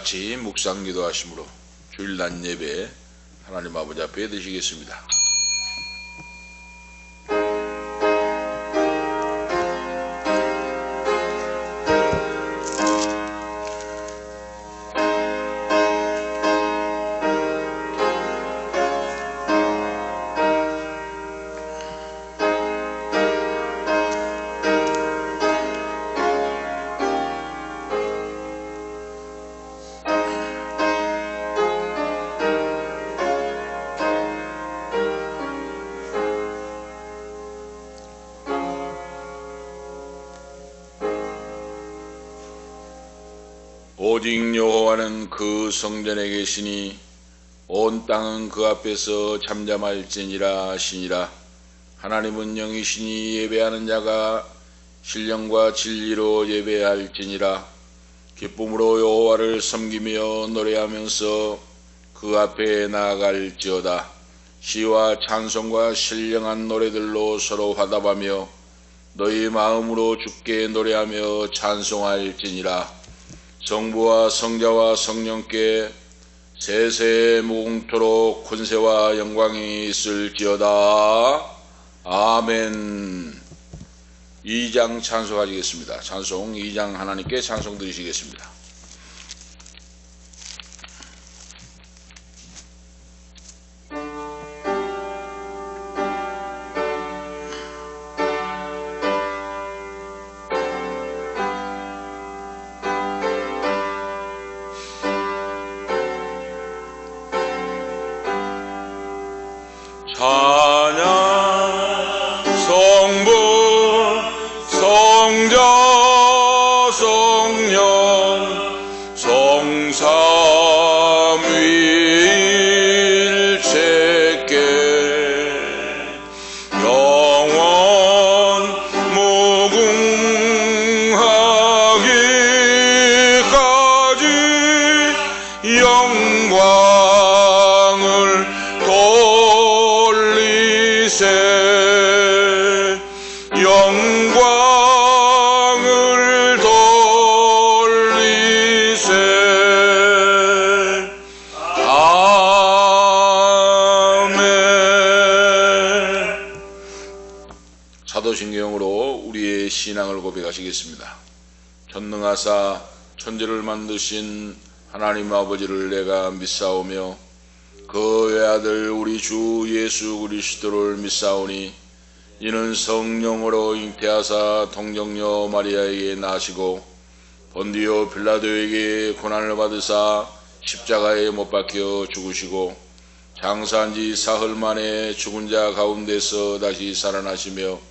같이 묵상 기도하심으로 주일 낮 예배 하나님 아버지 앞에 드리겠습니다. 오직 여호와는 그 성전에 계시니 온 땅은 그 앞에서 잠잠할지니라 하시니라. 하나님은 영이시니 예배하는 자가 신령과 진리로 예배할지니라. 기쁨으로 여호와를 섬기며 노래하면서 그 앞에 나아갈지어다. 시와 찬송과 신령한 노래들로 서로 화답하며 너희 마음으로 주께 노래하며 찬송할지니라. 성부와 성자와 성령께 세세 무궁토록 권세와 영광이 있을지어다. 아멘. 2장 찬송하시겠습니다. 찬송 2장 하나님께 찬송 드리시겠습니다. 사도신경으로 우리의 신앙을 고백하시겠습니다. 전능하사 천지를 만드신 하나님 아버지를 내가 믿사오며 그 외아들 우리 주 예수 그리스도를 믿사오니 이는 성령으로 잉태하사 동정녀 마리아에게 나시고 본디오 빌라도에게 고난을 받으사 십자가에 못 박혀 죽으시고 장사한 지 사흘 만에 죽은 자 가운데서 다시 살아나시며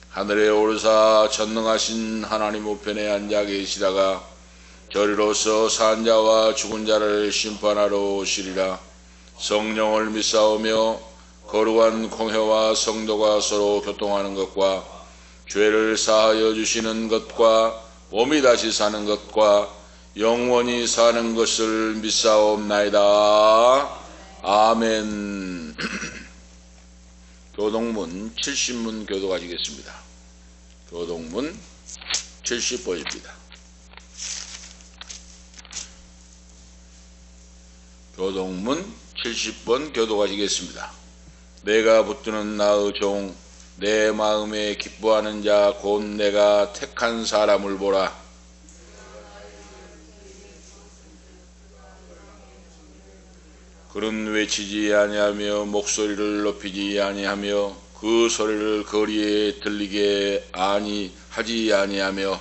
하늘에 오르사 전능하신 하나님 우편에 앉아 계시다가 저리로서 산 자와 죽은 자를 심판하러 오시리라. 성령을 믿사오며 거룩한 공회와 성도가 서로 교통하는 것과 죄를 사하여 주시는 것과 몸이 다시 사는 것과 영원히 사는 것을 믿사옵나이다. 아멘. 교동문 70문 교도가시겠습니다. 교동문 70번입니다. 교동문 70번 교도가시겠습니다. 내가 붙드는 나의 종 내 마음에 기뻐하는 자 곧 내가 택한 사람을 보라. 그는 외치지 아니하며 목소리를 높이지 아니하며 그 소리를 거리에 들리게 하지 아니하며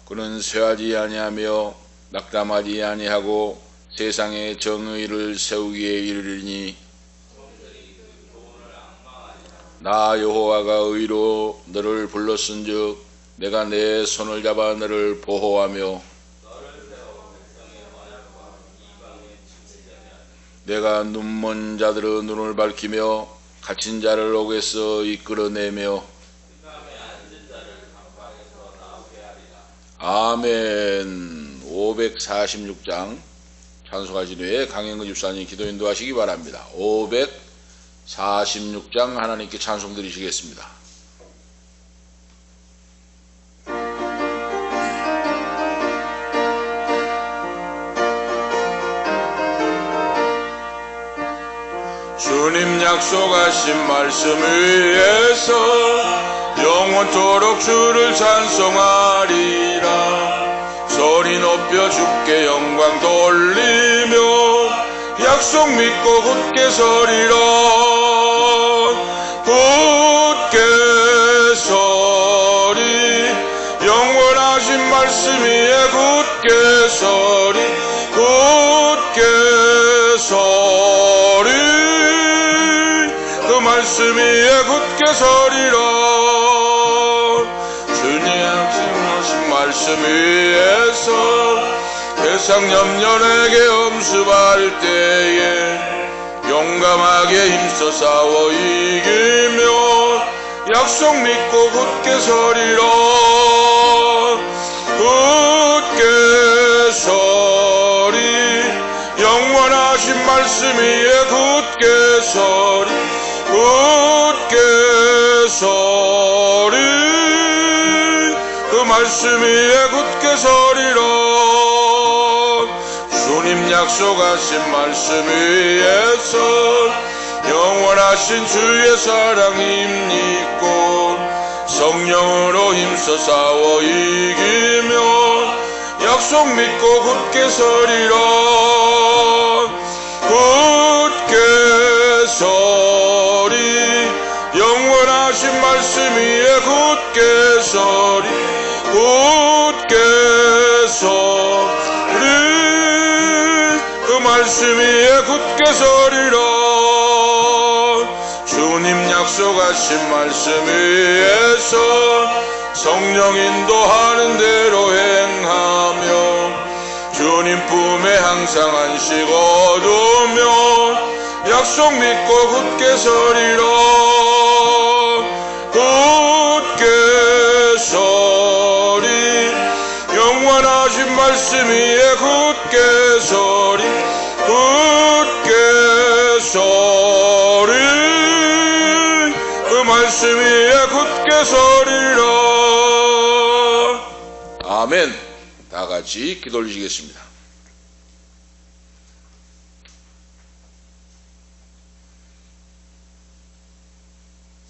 그는 쇠하지 아니하며 낙담하지 아니하고 세상에 정의를 세우기에 이르리니 나 여호와가 의로 너를 불렀은즉 내가 내 손을 잡아 너를 보호하며 내가 눈먼 자들의 눈을 밝히며 갇힌 자를 옥에서 이끌어내며 아멘. 546장 찬송하신 후에 강영근 집사님 기도 인도하시기 바랍니다. 546장 하나님께 찬송 드리시겠습니다. 주님 약속하신 말씀 위에서 영원토록 주를 찬송하리라. 소리 높여 주께 영광 돌리며 약속 믿고 굳게 서리라. 굳게 서리 영원하신 말씀 위에 굳게 서리. 굳게 서리 그 말씀 위에 굳게 서리라. 주님 약속하신 말씀 위에서 세상 염려에게 엄습할 때에 용감하게 힘써 싸워 이기며 약속 믿고 굳게 서리라. 굳게 서리 영원하신 말씀 위에 굳게 서리. 굳게 서리 그 말씀 위에 굳게 서리라. 주님 약속하신 말씀 위에서 영원하신 주의 사랑 힘입고 성령으로 힘써 싸워 이기며 약속 믿고 굳게 서리라. 굳게 서리 영원하신 말씀 위에 굳게 서리. 굳게 서리 그 말씀 위에 굳게 서리라. 주님 약속하신 말씀 위에서 성령 인도하는 대로 행하며 주님 품에 항상 안식 얻으며 약속 믿고 굳게 서리라. 굳게 서리 영원하신 말씀 위에 굳게 서리. 굳게 서리 그 말씀 위에 굳게 서리라. 아멘. 다 같이 기도 올리시겠습니다.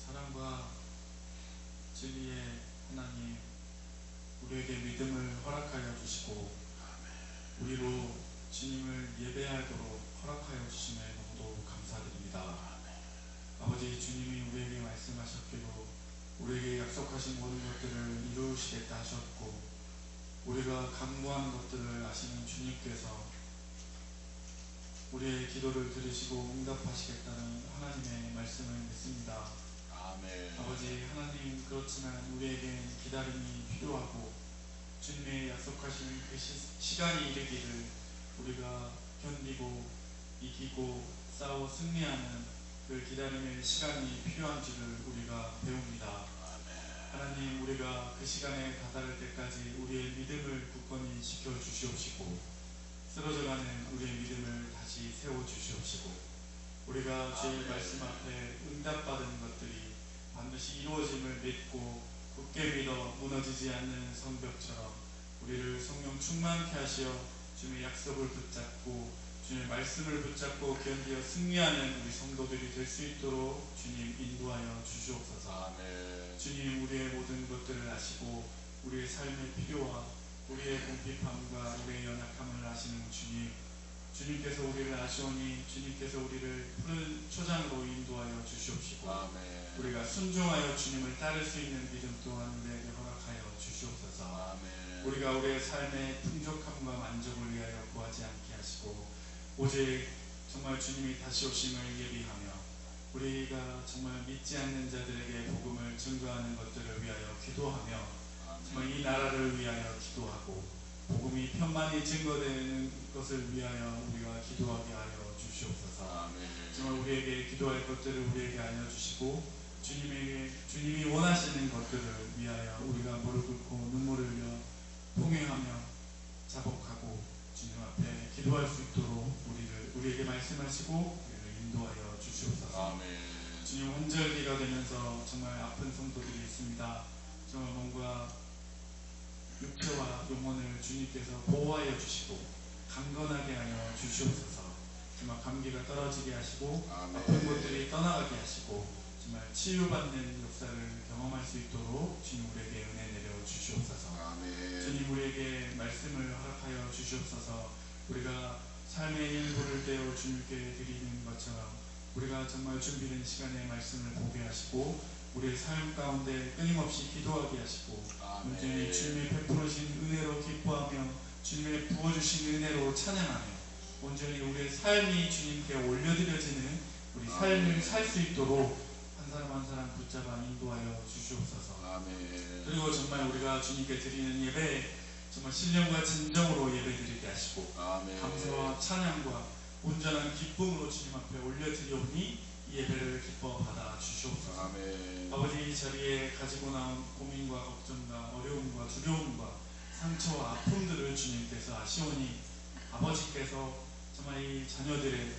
사랑과 진리의 하나님, 우리에게 믿음을 허락하여 주시고 우리로 주님을 예배하도록 허락하여 주심에 너무도 감사드립니다. 아버지, 주님이 우리에게 말씀하셨기로 우리에게 약속하신 모든 것들을 이루시겠다 하셨고 우리가 간구한 것들을 아시는 주님께서 우리의 기도를 들으시고 응답하시겠다는 하나님의 말씀을 믿습니다. 아멘. 아버지 하나님, 그렇지만 우리에게 기다림이 필요하고 주님의 약속하신 그 시간이 이르기를 우리가 견디고 이기고 싸워 승리하는 그 기다림의 시간이 필요한 줄을 우리가 배웁니다. 하나님, 우리가 그 시간에 다다를 때까지 우리의 믿음을 굳건히 지켜주시옵시고 쓰러져가는 우리의 믿음을 다시 세워주시옵시고 우리가 주의 말씀 앞에 응답받은 것들이 반드시 이루어짐을 믿고 굳게 믿어 무너지지 않는 성벽처럼 우리를 성령 충만케 하시어 주님의 약속을 붙잡고 주님의 말씀을 붙잡고 견디어 승리하는 우리 성도들이 될 수 있도록 주님 인도하여 주시옵소서. 아멘. 주님, 우리의 모든 것들을 아시고 우리의 삶의 필요와 우리의 궁핍함과 우리의 연약함을 아시는 주님, 주님께서 우리를 아시오니 주님께서 우리를 푸른 초장으로 인도하여 주시옵시고 아멘. 우리가 순종하여 주님을 따를 수 있는 믿음 또한 우리에게 허락하여 주시옵소서. 아멘. 우리가 우리의 삶의 풍족함과 만족을 위하여 구하지 않게 하시고 오직 정말 주님이 다시 오심을 예비하며 우리가 정말 믿지 않는 자들에게 복음을 증거하는 것들을 위하여 기도하며 정말 이 나라를 위하여 기도하고 복음이 편만히 증거되는 것을 위하여 우리가 기도하게 하여 주시옵소서. 아멘. 정말 우리에게 기도할 것들을 우리에게 알려주시고 주님이 원하시는 것들을 위하여 우리가 무릎 꿇고 눈물을 흘려 통회하며 자복하고 주님 앞에 기도할 수 있도록 우리에게 말씀하시고 우리를 인도하여 주시옵소서. 아멘. 주님, 환절기가 되면서 정말 아픈 성도들이 있습니다. 정말 몸과 육체와 영혼을 주님께서 보호하여 주시고 강건하게 하여 주시옵소서. 정말 감기가 떨어지게 하시고 아멘. 아픈 곳들이 떠나가게 하시고 정말 치유받는 역사를 경험할 수 있도록 주님 우리에게 은혜 내려 주시옵소서. 아멘. 주님 우리에게 말씀을 허락하여 주시옵소서. 우리가 삶의 일부를 떼어 주님께 드리는 것처럼 우리가 정말 준비된 시간에 말씀을 보게 하시고 우리의 삶 가운데 끊임없이 기도하게 하시고 온전히 주님이 베풀어주신 은혜로 기뻐하며 주님의 부어주신 은혜로 찬양하며 온전히 우리의 삶이 주님께 올려드려지는 우리 삶을 살 수 있도록 한 사람 한 사람 붙잡아 인도하여 주시옵소서. 아멘. 그리고 정말 우리가 주님께 드리는 예배에 정말 신령과 진정으로 예배드리게 하시고 아멘. 감사와 찬양과 온전한 기쁨으로 주님 앞에 올려드리오니 이 예배를 기뻐 받아 주시옵소서. 아멘. 아버지 이 자리에 가지고 나온 고민과 걱정과 어려움과 두려움과 상처와 아픔들을 주님께서 아시오니 아버지께서 정말 이 자녀들의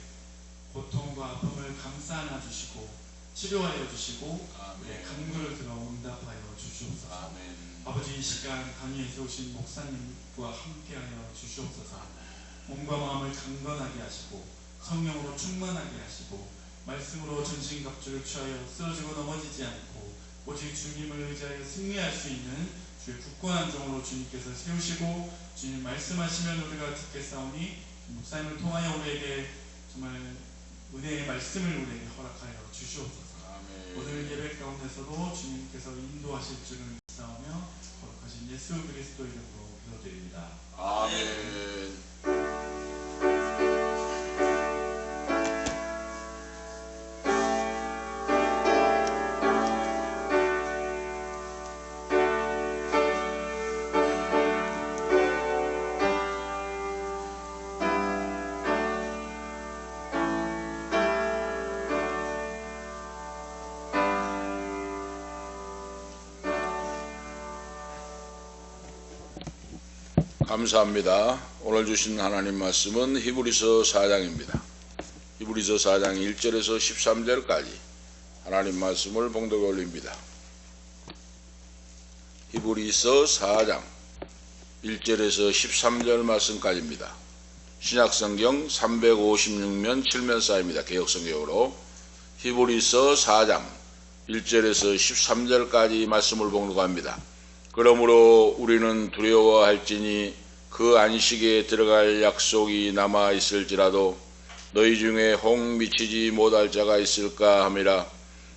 고통과 아픔을 감싸 안아주시고 치료하여 주시고 우리의 간구를 들어 응답하여 주시옵소서. 아멘. 아버지 이 시간 강의에서 오신 목사님과 함께하여 주시옵소서. 몸과 마음을 강건하게 하시고 성령으로 충만하게 하시고 말씀으로 전신갑주를 취하여 쓰러지고 넘어지지 않고 오직 주님을 의지하여 승리할 수 있는 주의 굳건한 종으로 주님께서 세우시고 주님 말씀하시면 우리가 듣겠사오니 목사님을 통하여 우리에게 정말 은혜의 말씀을 우리에게 허락하여 주시옵소서. 아멘. 오늘 예배 가운데서도 주님께서 인도하실 줄을 믿사오며 거룩하신 예수 그리스도 이름으로 기도드립니다. 아멘. 감사합니다. 오늘 주신 하나님 말씀은 히브리서 4장입니다. 히브리서 4장 1절에서 13절까지 하나님 말씀을 봉독해 올립니다. 히브리서 4장 1절에서 13절 말씀까지입니다. 신약성경 356면 7면사입니다. 개역성경으로 히브리서 4장 1절에서 13절까지 말씀을 봉독합니다. 그러므로 우리는 두려워할지니 그 안식에 들어갈 약속이 남아 있을지라도 너희 중에 혹 미치지 못할 자가 있을까 함이라.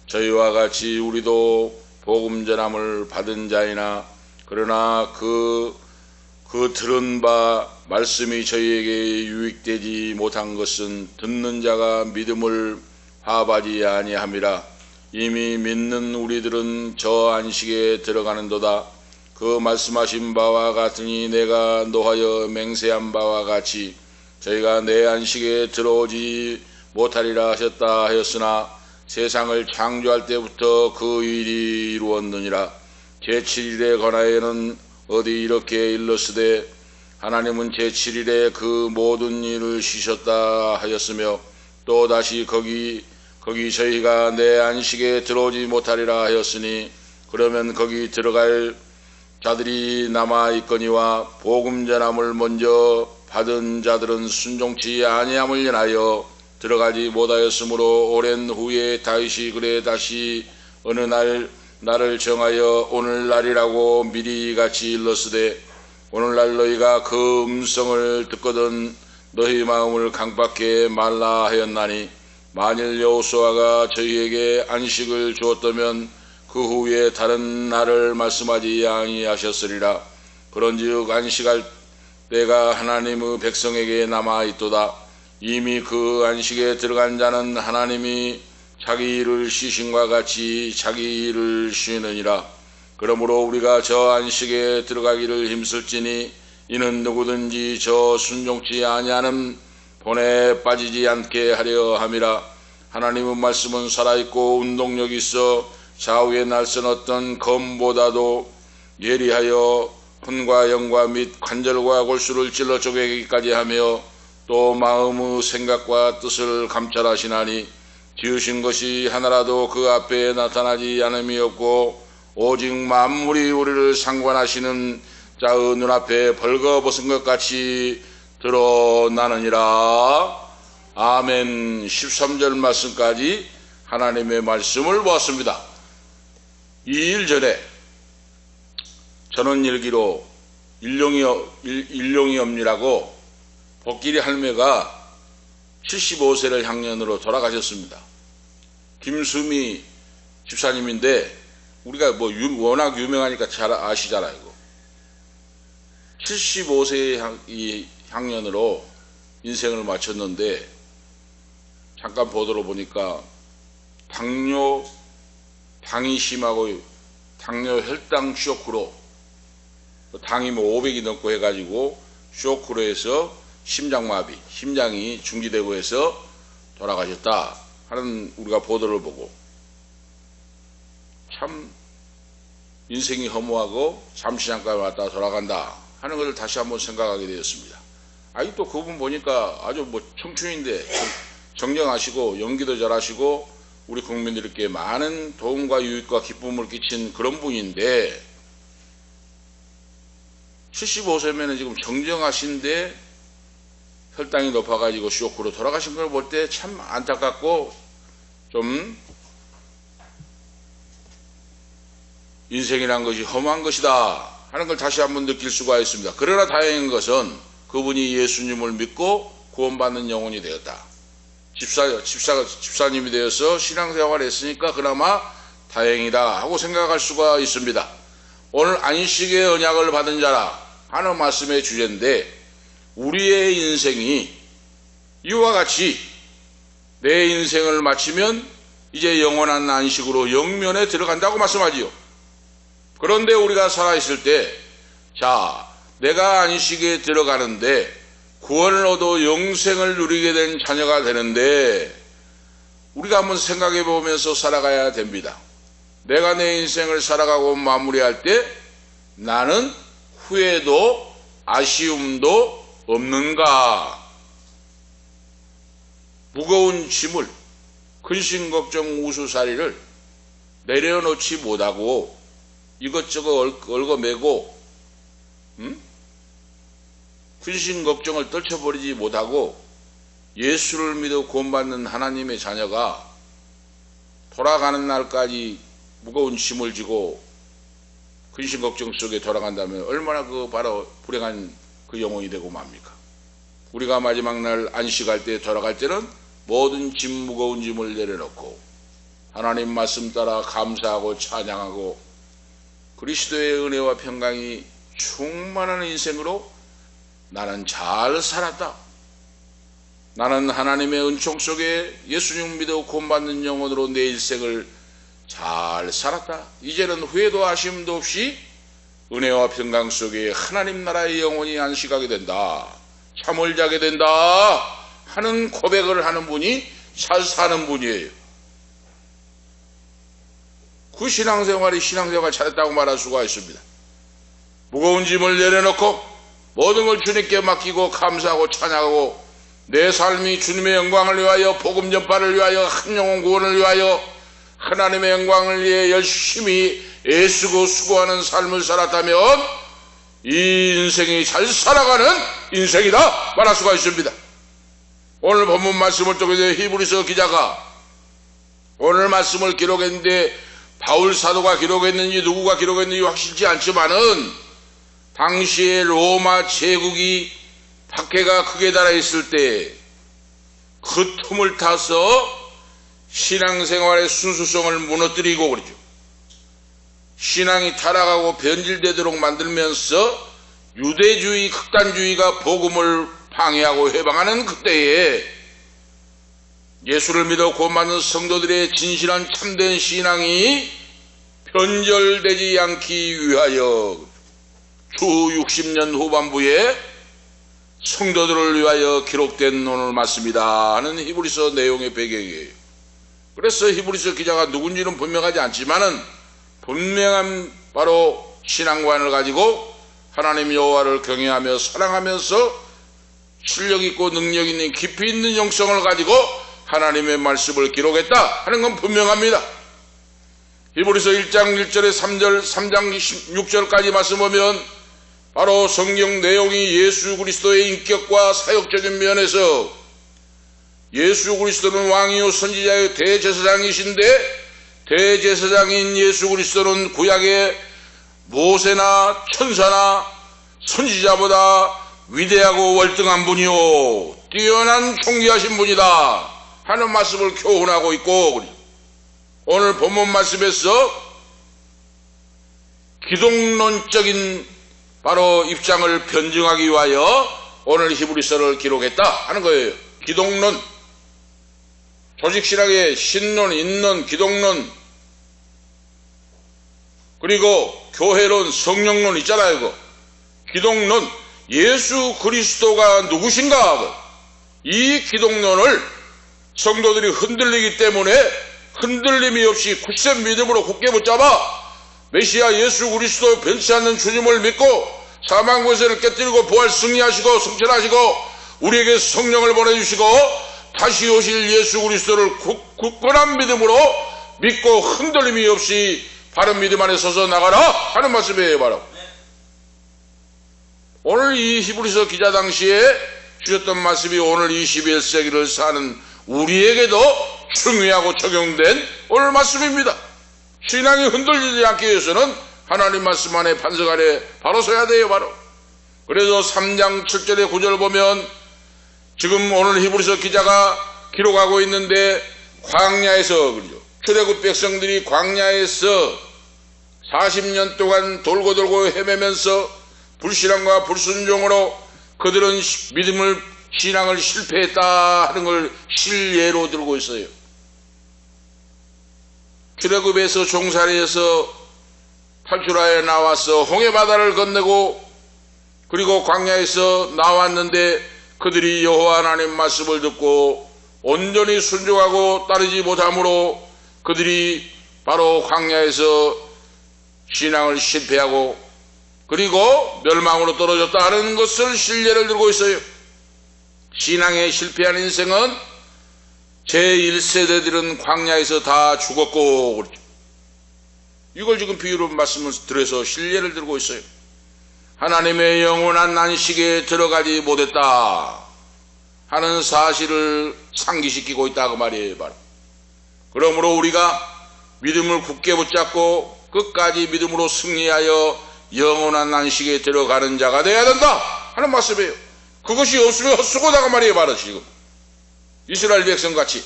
저희와 같이 우리도 복음 전함을 받은 자이나 그러나 그 들은 바 말씀이 저희에게 유익되지 못한 것은 듣는 자가 믿음을 화합하지 아니함이라. 이미 믿는 우리들은 저 안식에 들어가는도다. 그 말씀하신 바와 같으니 내가 노하여 맹세한 바와 같이 저희가 내 안식에 들어오지 못하리라 하셨다 하였으나 세상을 창조할 때부터 그 일이 이루었느니라. 제7일에 관하여는 어디 이렇게 일렀으되 하나님은 제7일에 그 모든 일을 쉬셨다 하였으며 또 다시 거기 저희가 내 안식에 들어오지 못하리라 하였으니 그러면 거기 들어갈 자들이 남아있거니와 복음 전함을 먼저 받은 자들은 순종치 아니함을 인하여 들어가지 못하였으므로 오랜 후에 다윗이 그래 다시 어느 날을 정하여 오늘날이라고 미리 같이 일렀으되 오늘날 너희가 그 음성을 듣거든 너희 마음을 강박해 말라 하였나니 만일 여호수아가 저희에게 안식을 주었다면 그 후에 다른 날을 말씀하지 아니하셨으리라. 그런즉 안식할 때가 하나님의 백성에게 남아있도다. 이미 그 안식에 들어간 자는 하나님이 자기 일을 쉬신과 같이 자기 일을 쉬느니라. 그러므로 우리가 저 안식에 들어가기를 힘쓸지니 이는 누구든지 저 순종치 아니하는 본에 빠지지 않게 하려 함이라. 하나님의 말씀은 살아있고 운동력이 있어 좌우에 날선 어떤 검보다도 예리하여 혼과 영과 및 관절과 골수를 찔러 쪼개기까지 하며 또 마음의 생각과 뜻을 감찰하시나니 지으신 것이 하나라도 그 앞에 나타나지 않음이 없고 오직 만물이 우리를 상관하시는 자의 눈앞에 벌거벗은 것 같이 드러나느니라. 아멘. 13절 말씀까지 하나님의 말씀을 보았습니다. 2일 전에 전원일기로 일용이 엄니라고 복길이 할매가 75세를 향년으로 돌아가셨습니다. 김수미 집사님인데 우리가 워낙 유명하니까 잘 아시잖아요. 75세의 향년으로 인생을 마쳤는데 잠깐 보도록 보니까 당이 심하고 당뇨 혈당 쇼크로 당이 500이 넘고 해가지고 쇼크로 해서 심장마비, 심장이 중지되고 해서 돌아가셨다 하는 우리가 보도를 보고 참 인생이 허무하고 잠시 잠깐 왔다 돌아간다 하는 것을 다시 한번 생각하게 되었습니다. 또 그분 보니까 아주 청춘인데 정정하시고 연기도 잘하시고 우리 국민들께 많은 도움과 유익과 기쁨을 끼친 그런 분인데 75세면 지금 정정하신데 혈당이 높아가지고 쇼크로 돌아가신 걸 볼 때 참 안타깝고 좀 인생이란 것이 허무한 것이다 하는 걸 다시 한번 느낄 수가 있습니다. 그러나 다행인 것은 그분이 예수님을 믿고 구원받는 영혼이 되었다. 집사님이 되어서 신앙생활을 했으니까 그나마 다행이다 하고 생각할 수가 있습니다. 오늘 안식의 언약을 받은 자라 하는 말씀의 주제인데 우리의 인생이 이와 같이 내 인생을 마치면 이제 영원한 안식으로 영면에 들어간다고 말씀하지요. 그런데 우리가 살아있을 때 내가 안식에 들어가는데 구원을 얻어 영생을 누리게 된 자녀가 되는데 우리가 한번 생각해 보면서 살아가야 됩니다. 내가 내 인생을 살아가고 마무리할 때 나는 후회도 아쉬움도 없는가? 무거운 짐을 근심 걱정 우수살이를 내려놓지 못하고 이것저것 얽어매고 근심 걱정을 떨쳐버리지 못하고 예수를 믿어 구원받는 하나님의 자녀가 돌아가는 날까지 무거운 짐을 지고 근심 걱정 속에 돌아간다면 얼마나 바로 불행한 그 영혼이 되고 맙니까? 우리가 마지막 날 안식할 때 돌아갈 때는 모든 짐 무거운 짐을 내려놓고 하나님 말씀 따라 감사하고 찬양하고 그리스도의 은혜와 평강이 충만한 인생으로 나는 잘 살았다. 나는 하나님의 은총 속에 예수님 믿어 구원받는 영혼으로 내 일생을 잘 살았다. 이제는 후회도 아쉬움도 없이 은혜와 평강 속에 하나님 나라의 영혼이 안식하게 된다. 잠을 자게 된다 하는 고백을 하는 분이 잘 사는 분이에요. 그 신앙생활이 신앙생활 잘했다고 말할 수가 있습니다. 무거운 짐을 내려놓고 모든 걸 주님께 맡기고 감사하고 찬양하고 내 삶이 주님의 영광을 위하여 복음 전파를 위하여 한 영혼 구원을 위하여 하나님의 영광을 위해 열심히 애쓰고 수고하는 삶을 살았다면 이 인생이 잘 살아가는 인생이다 말할 수가 있습니다. 오늘 본문 말씀을 통해서 히브리서 기자가 오늘 말씀을 기록했는데 바울 사도가 기록했는지 누구가 기록했는지 확실치 않지만은 당시에 로마 제국이 박해가 크게 달아 있을 때 그 틈을 타서 신앙생활의 순수성을 무너뜨리고 그러죠. 신앙이 타락하고 변질되도록 만들면서 유대주의, 극단주의가 복음을 방해하고 해방하는 그때에 예수를 믿어 구원받는 성도들의 진실한 참된 신앙이 변절되지 않기 위하여 주 60년 후반부에 성도들을 위하여 기록된 오늘 말씀이다 하는 히브리서 내용의 배경이에요. 그래서 히브리서 기자가 누군지는 분명하지 않지만은 분명한 바로 신앙관을 가지고 하나님 여호와를 경외하며 사랑하면서 실력 있고 능력 있는 깊이 있는 영성을 가지고 하나님의 말씀을 기록했다 하는 건 분명합니다. 히브리서 1장 1절에 3장 6절까지 말씀 보면 바로 성경 내용이 예수 그리스도의 인격과 사역적인 면에서 예수 그리스도는 왕이요 선지자요 대제사장이신데, 대제사장인 예수 그리스도는 구약의 모세나 천사나 선지자보다 위대하고 월등한 분이요 뛰어난 존귀하신 분이다 하는 말씀을 교훈하고 있고, 오늘 본문 말씀에서 기독론적인 바로 입장을 변증하기 위하여 오늘 히브리서를 기록했다 하는 거예요. 기독론, 조직신학의 신론, 인론, 기독론, 그리고 교회론, 성령론 있잖아요. 이거 기독론, 예수 그리스도가 누구신가, 이 기독론을 성도들이 흔들리기 때문에 흔들림이 없이 굳센 믿음으로 굳게 붙잡아 메시아 예수 그리스도 변치 않는 주님을 믿고 사망 권세를 깨뜨리고 부활 승리하시고 성천하시고 우리에게 성령을 보내주시고 다시 오실 예수 그리스도를 굳건한 믿음으로 믿고 흔들림이 없이 바른 믿음 안에 서서 나가라 하는 말씀이에요. 바로 오늘 이 히브리서 기자 당시에 주셨던 말씀이 오늘 21세기를 사는 우리에게도 중요하고 적용된 오늘 말씀입니다. 신앙이 흔들리지 않기 위해서는 하나님 말씀 안에 반석 아래 바로 서야 돼요. 바로 그래서 3장 7절의 9절 보면 지금 오늘 히브리서 기자가 기록하고 있는데, 광야에서, 그죠, 출애굽 백성들이 광야에서 40년 동안 돌고 돌고 헤매면서 불신앙과 불순종으로 그들은 신앙을 실패했다 하는 걸 실예로 들고 있어요. 출애굽에서 종살이에서 탈출하여 나와서 홍해바다를 건너고 그리고 광야에서 나왔는데 그들이 여호와 하나님 말씀을 듣고 온전히 순종하고 따르지 못함으로 그들이 바로 광야에서 신앙을 실패하고 그리고 멸망으로 떨어졌다 하는 것을 실례를 들고 있어요. 신앙에 실패한 인생은 제1세대들은 광야에서 다 죽었고 그렇죠. 이걸 지금 비유로 말씀을 드려서 실례를 들고 있어요. 하나님의 영원한 안식에 들어가지 못했다 하는 사실을 상기시키고 있다 그 말이에요. 바로 그러므로 우리가 믿음을 굳게 붙잡고 끝까지 믿음으로 승리하여 영원한 안식에 들어가는 자가 되어야 된다 하는 말씀이에요. 그것이 없으면 헛수고다 그 말이에요. 바로 지금 이스라엘 백성같이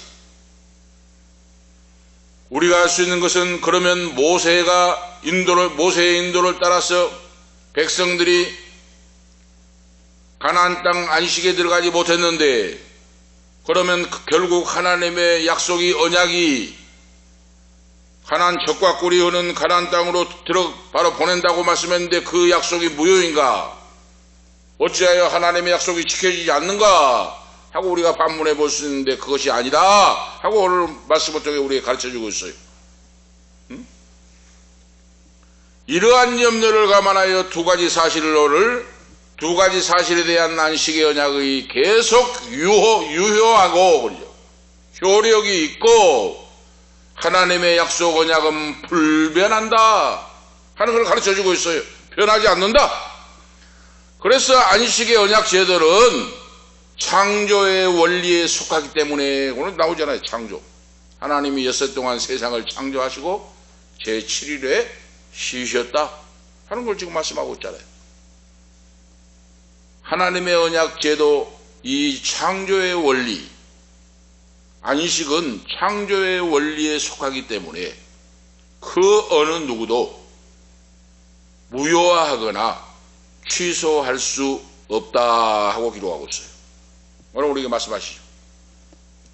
우리가 할 수 있는 것은, 그러면 모세의 인도를 따라서 백성들이 가나안 땅 안식에 들어가지 못했는데, 그러면 결국 하나님의 약속이, 언약이 가나안 젖과 꿀이 흐르는 가나안 땅으로 바로 보낸다고 말씀했는데 그 약속이 무효인가? 어찌하여 하나님의 약속이 지켜지지 않는가? 하고 우리가 반문해 볼 수 있는데 그것이 아니다 하고 오늘 말씀을 통해 우리에게 가르쳐주고 있어요. 이러한 염려를 감안하여 두 가지 사실에 대한 안식의 언약의 계속 유효하고 효력이 있고 하나님의 약속 언약은 불변한다 하는 걸 가르쳐주고 있어요. 변하지 않는다. 그래서 안식의 언약 제도는 창조의 원리에 속하기 때문에 오늘 나오잖아요. 창조. 하나님이 6일 동안 세상을 창조하시고 제7일에 쉬셨다 하는 걸 지금 말씀하고 있잖아요. 하나님의 언약 제도, 이 창조의 원리, 안식은 창조의 원리에 속하기 때문에 그 어느 누구도 무효화하거나 취소할 수 없다 하고 기록하고 있어요. 오늘 우리에게 말씀하시죠.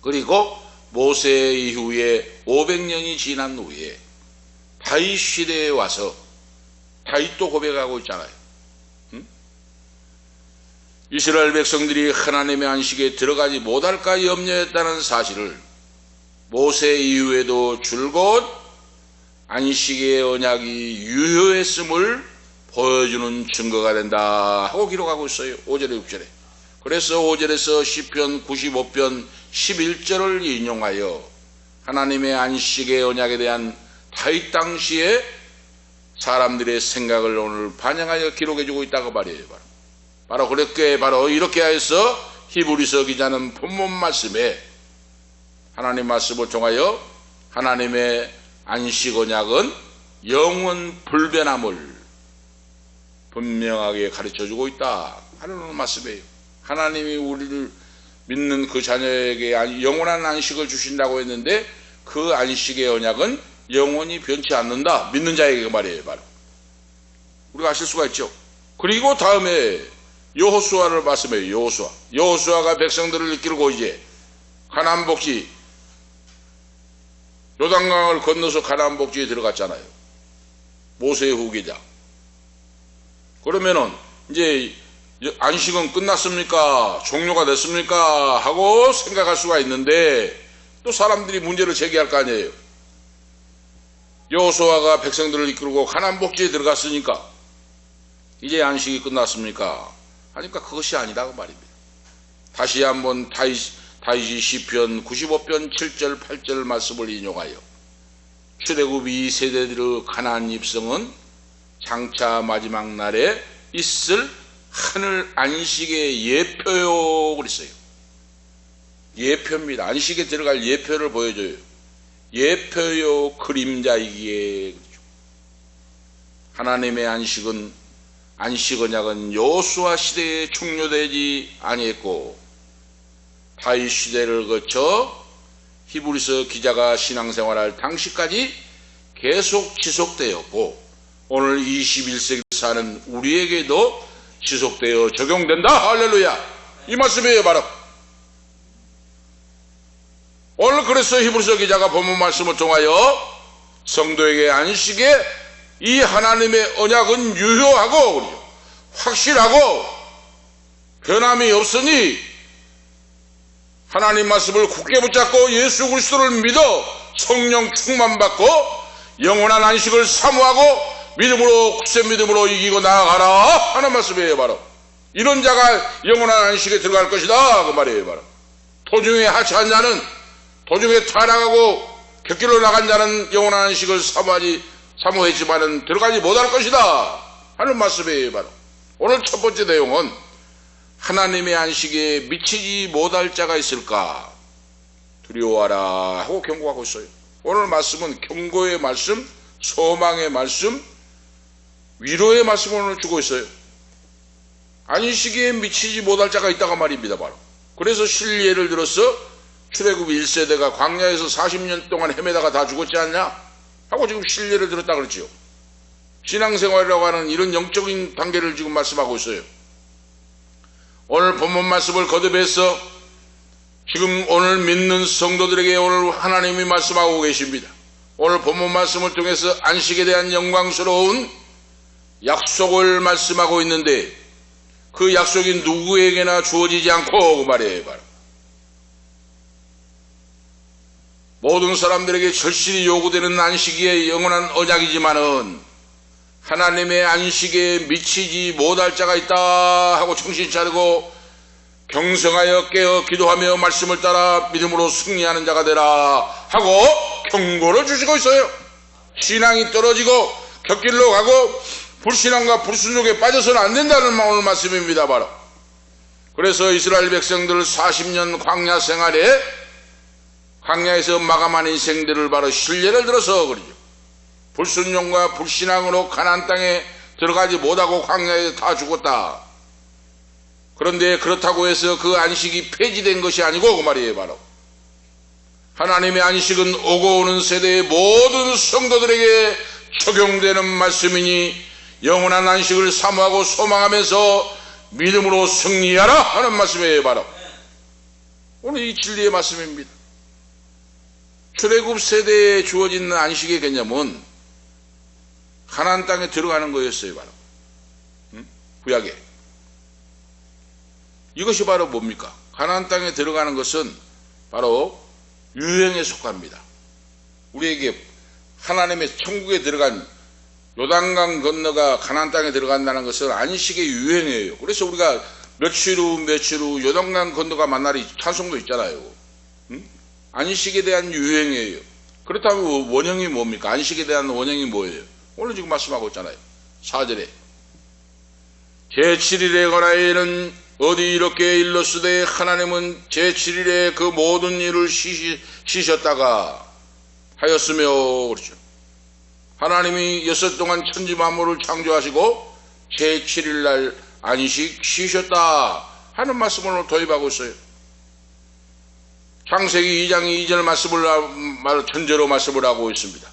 그리고 모세 이후에 500년이 지난 후에 다윗 시대에 와서 다윗도 고백하고 있잖아요. 이스라엘 백성들이 하나님의 안식에 들어가지 못할까 염려했다는 사실을 모세 이후에도 줄곧 안식의 언약이 유효했음을 보여주는 증거가 된다 하고 기록하고 있어요. 5절에 6절에. 그래서 5절에서 시편 95편 11절을 인용하여 하나님의 안식의 언약에 대한 다윗 당시에 사람들의 생각을 오늘 반영하여 기록해주고 있다고 말이에요. 바로 그렇게 바로 이렇게 해서 히브리서 기자는 본문 말씀에 하나님 말씀을 통하여 하나님의 안식 언약은 영원 불변함을 분명하게 가르쳐주고 있다 하는 말씀이에요. 하나님이 우리를 믿는 그 자녀에게 영원한 안식을 주신다고 했는데 그 안식의 언약은 영원히 변치 않는다. 믿는 자에게 말이에요. 바로 우리가 아실 수가 있죠. 그리고 다음에 여호수아를 말씀해요. 여호수아가 백성들을 이끌고 이제 가나안 복지 요단강을 건너서 가나안 복지에 들어갔잖아요. 모세의 후계자. 그러면은 이제 안식은 끝났습니까? 종료가 됐습니까? 하고 생각할 수가 있는데 또 사람들이 문제를 제기할 거 아니에요. 여호수아가 백성들을 이끌고 가나안 복지에 들어갔으니까 이제 안식이 끝났습니까? 하니까 그것이 아니라고 말입니다. 다시 한번 다윗이 시편 95편 7절 8절 말씀을 인용하여 출애굽 2세대들의 가나안 입성은 장차 마지막 날에 있을 하늘 안식의 예표요 그랬어요. 예표입니다. 안식에 들어갈 예표를 보여줘요. 예표요 그림자이기에 그렇죠. 하나님의 안식 언약은 여호수아 시대에 종료되지 아니했고 다윗 시대를 거쳐 히브리서 기자가 신앙생활할 당시까지 계속 지속되었고 오늘 21세기 사는 우리에게도 지속되어 적용된다. 할렐루야. 이 말씀이에요. 바로 오늘 그래서 히브리서 기자가 본문 말씀을 통하여 성도에게 안식에 이 하나님의 언약은 유효하고 확실하고 변함이 없으니 하나님 말씀을 굳게 붙잡고 예수 그리스도를 믿어 성령 충만받고 영원한 안식을 사모하고 믿음으로 굳세 믿음으로 이기고 나아가라 하는 말씀이에요. 바로 이런 자가 영원한 안식에 들어갈 것이다 그 말이에요. 바로 도중에 하차한 자는 도중에 타락하고 곁길로 나간 자는 영원한 안식을 사모했지만은 들어가지 못할 것이다 하는 말씀이에요. 바로 오늘 첫 번째 내용은 하나님의 안식에 미치지 못할 자가 있을까 두려워하라 하고 경고하고 있어요. 오늘 말씀은 경고의 말씀, 소망의 말씀, 위로의 말씀을 오늘 주고 있어요. 안식에 미치지 못할 자가 있다가 말입니다. 바로 그래서 실례를 들어서 출애굽 1세대가 광야에서 40년 동안 헤매다가 다 죽었지 않냐 하고 지금 실례를 들었다 그랬지요. 신앙생활이라고 하는 이런 영적인 단계를 지금 말씀하고 있어요. 오늘 본문 말씀을 거듭해서 지금 오늘 믿는 성도들에게 오늘 하나님이 말씀하고 계십니다. 오늘 본문 말씀을 통해서 안식에 대한 영광스러운 약속을 말씀하고 있는데 그 약속이 누구에게나 주어지지 않고 그 말이에요. 바로 모든 사람들에게 절실히 요구되는 안식의 영원한 언약이지만은 하나님의 안식에 미치지 못할 자가 있다 하고 정신 차리고 경성하여 깨어 기도하며 말씀을 따라 믿음으로 승리하는 자가 되라 하고 경고를 주시고 있어요. 신앙이 떨어지고 곁길로 가고 불신앙과 불순종에 빠져서는 안 된다는 오늘 말씀입니다. 바로 그래서 이스라엘 백성들 40년 광야 생활에 광야에서 마감한 인생들을 바로 신뢰를 들어서 그러죠. 불순종과 불신앙으로 가나안 땅에 들어가지 못하고 광야에 다 죽었다. 그런데 그렇다고 해서 그 안식이 폐지된 것이 아니고 그 말이에요. 바로 하나님의 안식은 오고 오는 세대의 모든 성도들에게 적용되는 말씀이니 영원한 안식을 사모하고 소망하면서 믿음으로 승리하라 하는 말씀이에요. 바로 오늘 이 진리의 말씀입니다. 출애굽 세대에 주어진 안식의 개념은 가나안 땅에 들어가는 거였어요. 바로 구약에 이것이 바로 뭡니까? 가나안 땅에 들어가는 것은 바로 유행에 속합니다. 우리에게 하나님의 천국에 들어간 요단강 건너가 가나안 땅에 들어간다는 것은 안식의 유행이에요. 그래서 우리가 며칠 후 요단강 건너가 만날이 찬송도 있잖아요. 안식에 대한 유행이에요. 그렇다면 원형이 뭡니까? 안식에 대한 원형이 뭐예요? 오늘 지금 말씀하고 있잖아요. 4절에 제7일에 관하여는 어디 이렇게 일렀으되 하나님은 제7일에 그 모든 일을 쉬셨다가 하였으며, 그렇죠. 하나님이 6 동안 천지 만물을 창조하시고 제7일 날 안식 쉬셨다 하는 말씀을 도입하고 있어요. 창세기 2장 2절 말씀을 전제로 말씀을 하고 있습니다.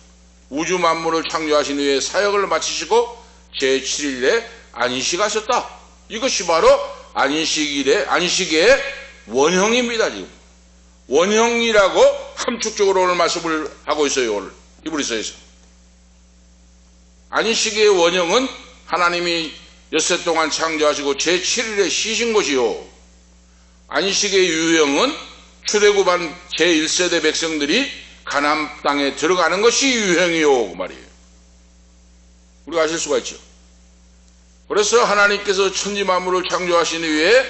우주 만물을 창조하신 후에 사역을 마치시고 제7일에 안식하셨다. 이것이 바로 안식의 원형입니다. 지금 원형이라고 함축적으로 오늘 말씀을 하고 있어요. 오늘 히브리서에서 안식의 원형은 하나님이 6세 동안 창조하시고 제7일에 쉬신 것이요, 안식의 유형은 출애굽한 제1세대 백성들이 가나안 땅에 들어가는 것이 유형이요, 그 말이에요. 우리가 아실 수가 있죠. 그래서 하나님께서 천지 만물을 창조하신 후에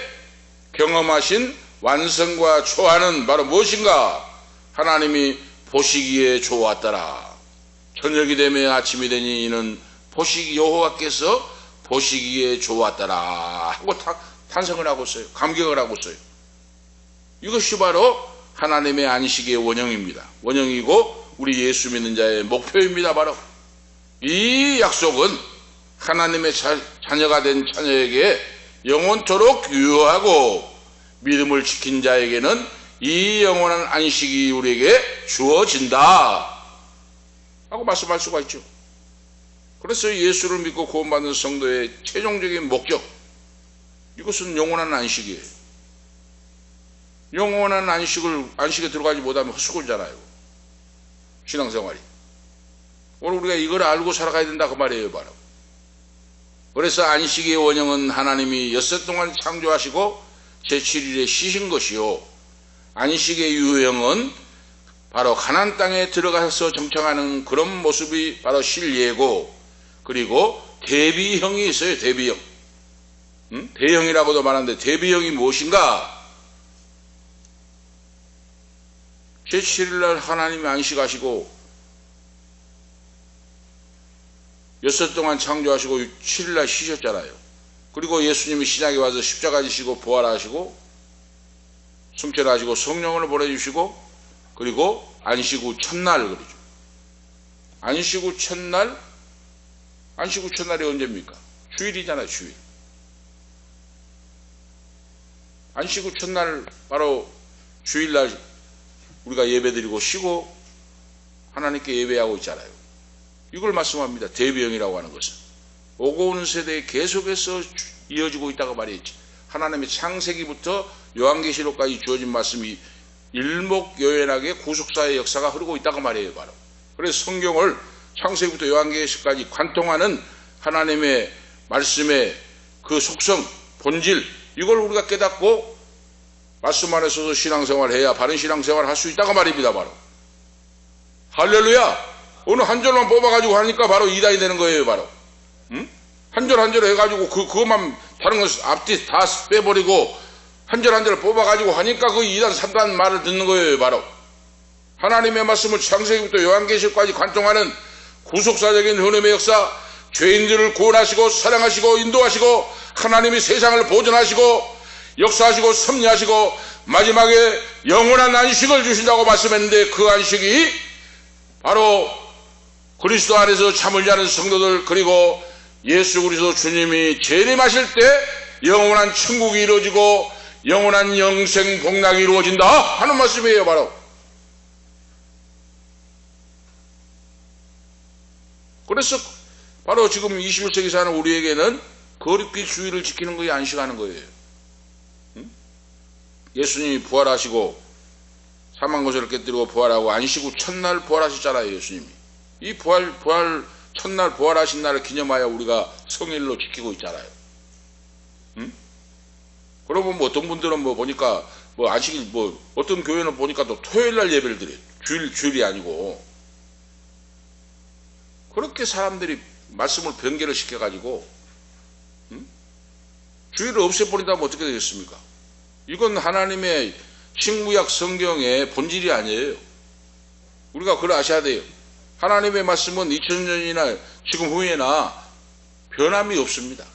경험하신 완성과 초안은 바로 무엇인가? 하나님이 보시기에 좋았더라. 저녁이 되며 아침이 되니 이는 여호와께서 보시기에 좋았더라 하고 탄성을 하고 있어요. 감격을 하고 있어요. 이것이 바로 하나님의 안식의 원형입니다. 원형이고 우리 예수 믿는 자의 목표입니다. 바로 이 약속은 하나님의 자녀가 된 자녀에게 영원토록 유효하고 믿음을 지킨 자에게는 이 영원한 안식이 우리에게 주어진다 하고 말씀할 수가 있죠. 그래서 예수를 믿고 구원받는 성도의 최종적인 목적, 이것은 영원한 안식이에요. 영원한 안식에 들어가지 못하면 헛수고잖아요, 신앙생활이. 오늘 우리가 이걸 알고 살아가야 된다 그 말이에요, 바로. 그래서 안식의 원형은 하나님이 6세 동안 창조하시고 제7일에 쉬신 것이요, 안식의 유형은 바로 가나안 땅에 들어가서 정착하는 그런 모습이 바로 실예고, 그리고 대비형이 있어요. 대비형. 대형이라고도 말하는데 대비형이 무엇인가? 제7일날 하나님이 안식하시고 6세 동안 창조하시고 7일날 쉬셨잖아요. 그리고 예수님이 신약에 와서 십자가 지시고 부활하시고 승천하시고 성령을 보내주시고, 그리고 안식 후 첫날, 그러죠. 안식 후 첫날이 언제입니까? 주일이잖아요, 주일. 안식 후 첫날, 바로 주일날 우리가 예배드리고 쉬고 하나님께 예배하고 있잖아요. 이걸 말씀합니다. 대비형이라고 하는 것은 오고 오는 세대에 계속해서 이어지고 있다고 말했지. 하나님의 창세기부터 요한계시록까지 주어진 말씀이 일목요연하게 구속사의 역사가 흐르고 있다고 말해요, 바로. 그래서 성경을 창세기부터 요한계시록까지 관통하는 하나님의 말씀의 그 속성, 본질, 이걸 우리가 깨닫고 말씀 안에서도 신앙생활을 해야 바른 신앙생활을 할 수 있다고 말입니다, 바로. 할렐루야! 어느 한 절만 뽑아가지고 하니까 바로 이단이 되는 거예요, 바로. 한 절 한 절 해가지고 그것만 다른 거 앞뒤 다 빼버리고 한 절 한 절 뽑아가지고 하니까 그 이단 3단 말을 듣는 거예요, 바로. 하나님의 말씀을 창세기부터 요한계시록까지 관통하는 구속사적인 흐름의 역사, 죄인들을 구원하시고 사랑하시고 인도하시고 하나님이 세상을 보존하시고 역사하시고 섭리하시고 마지막에 영원한 안식을 주신다고 말씀했는데, 그 안식이 바로 그리스도 안에서 잠을 자는 성도들, 그리고 예수 그리스도 주님이 재림하실 때 영원한 천국이 이루어지고 영원한 영생 복락이 이루어진다 하는 말씀이에요, 바로. 그래서 바로 지금 21세기 사는 우리에게는 거룩히 주의를 지키는 것이 안식하는 거예요. 예수님이 부활하시고 사망고세를 깨뜨리고 부활하고 안식 후 첫날 부활하셨잖아요, 예수님이. 이 첫날 부활하신 날을 기념하여 우리가 성일로 지키고 있잖아요. 그러면 어떤 분들은 보니까 안식일 어떤 교회는 보니까 또 토요일날 예배를 드려요. 주일이 아니고. 그렇게 사람들이 말씀을 변개를 시켜가지고 주일을 없애버린다면 어떻게 되겠습니까? 이건 하나님의 신구약 성경의 본질이 아니에요. 우리가 그걸 아셔야 돼요. 하나님의 말씀은 2000년이나 지금 후에나 변함이 없습니다.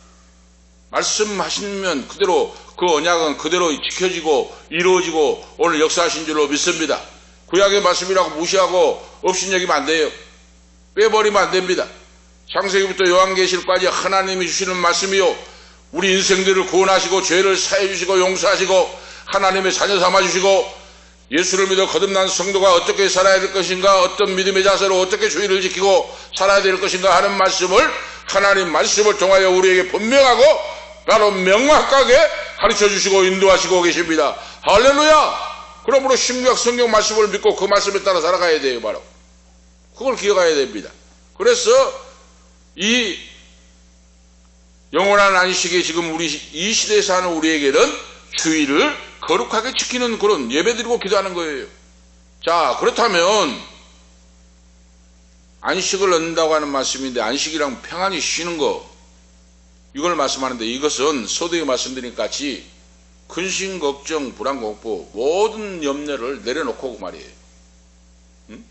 말씀하시면 그대로 그 언약은 그대로 지켜지고 이루어지고 오늘 역사하신 줄로 믿습니다. 구약의 말씀이라고 무시하고 업신여기면 안 돼요. 빼버리면 안 됩니다. 창세기부터 요한계시록까지 하나님이 주시는 말씀이요, 우리 인생들을 구원하시고 죄를 사해 주시고 용서하시고 하나님의 자녀 삼아 주시고 예수를 믿어 거듭난 성도가 어떻게 살아야 될 것인가, 어떤 믿음의 자세로 어떻게 주의를 지키고 살아야 될 것인가 하는 말씀을, 하나님 말씀을 통하여 우리에게 분명하고 바로 명확하게 가르쳐 주시고 인도하시고 계십니다. 할렐루야! 그러므로 신구약 성경 말씀을 믿고 그 말씀에 따라 살아가야 돼요. 바로 그걸 기억해야 됩니다. 그래서 이 영원한 안식이 지금 우리 이 시대에 사는 우리에게는 주의를 거룩하게 지키는 그런 예배드리고 기도하는 거예요. 자, 그렇다면 안식을 얻는다고 하는 말씀인데, 안식이랑 평안히 쉬는 거, 이걸 말씀하는데, 이것은 서두에 말씀드린 것 같이 근심, 걱정, 불안, 공포 모든 염려를 내려놓고 그 말이에요. 응?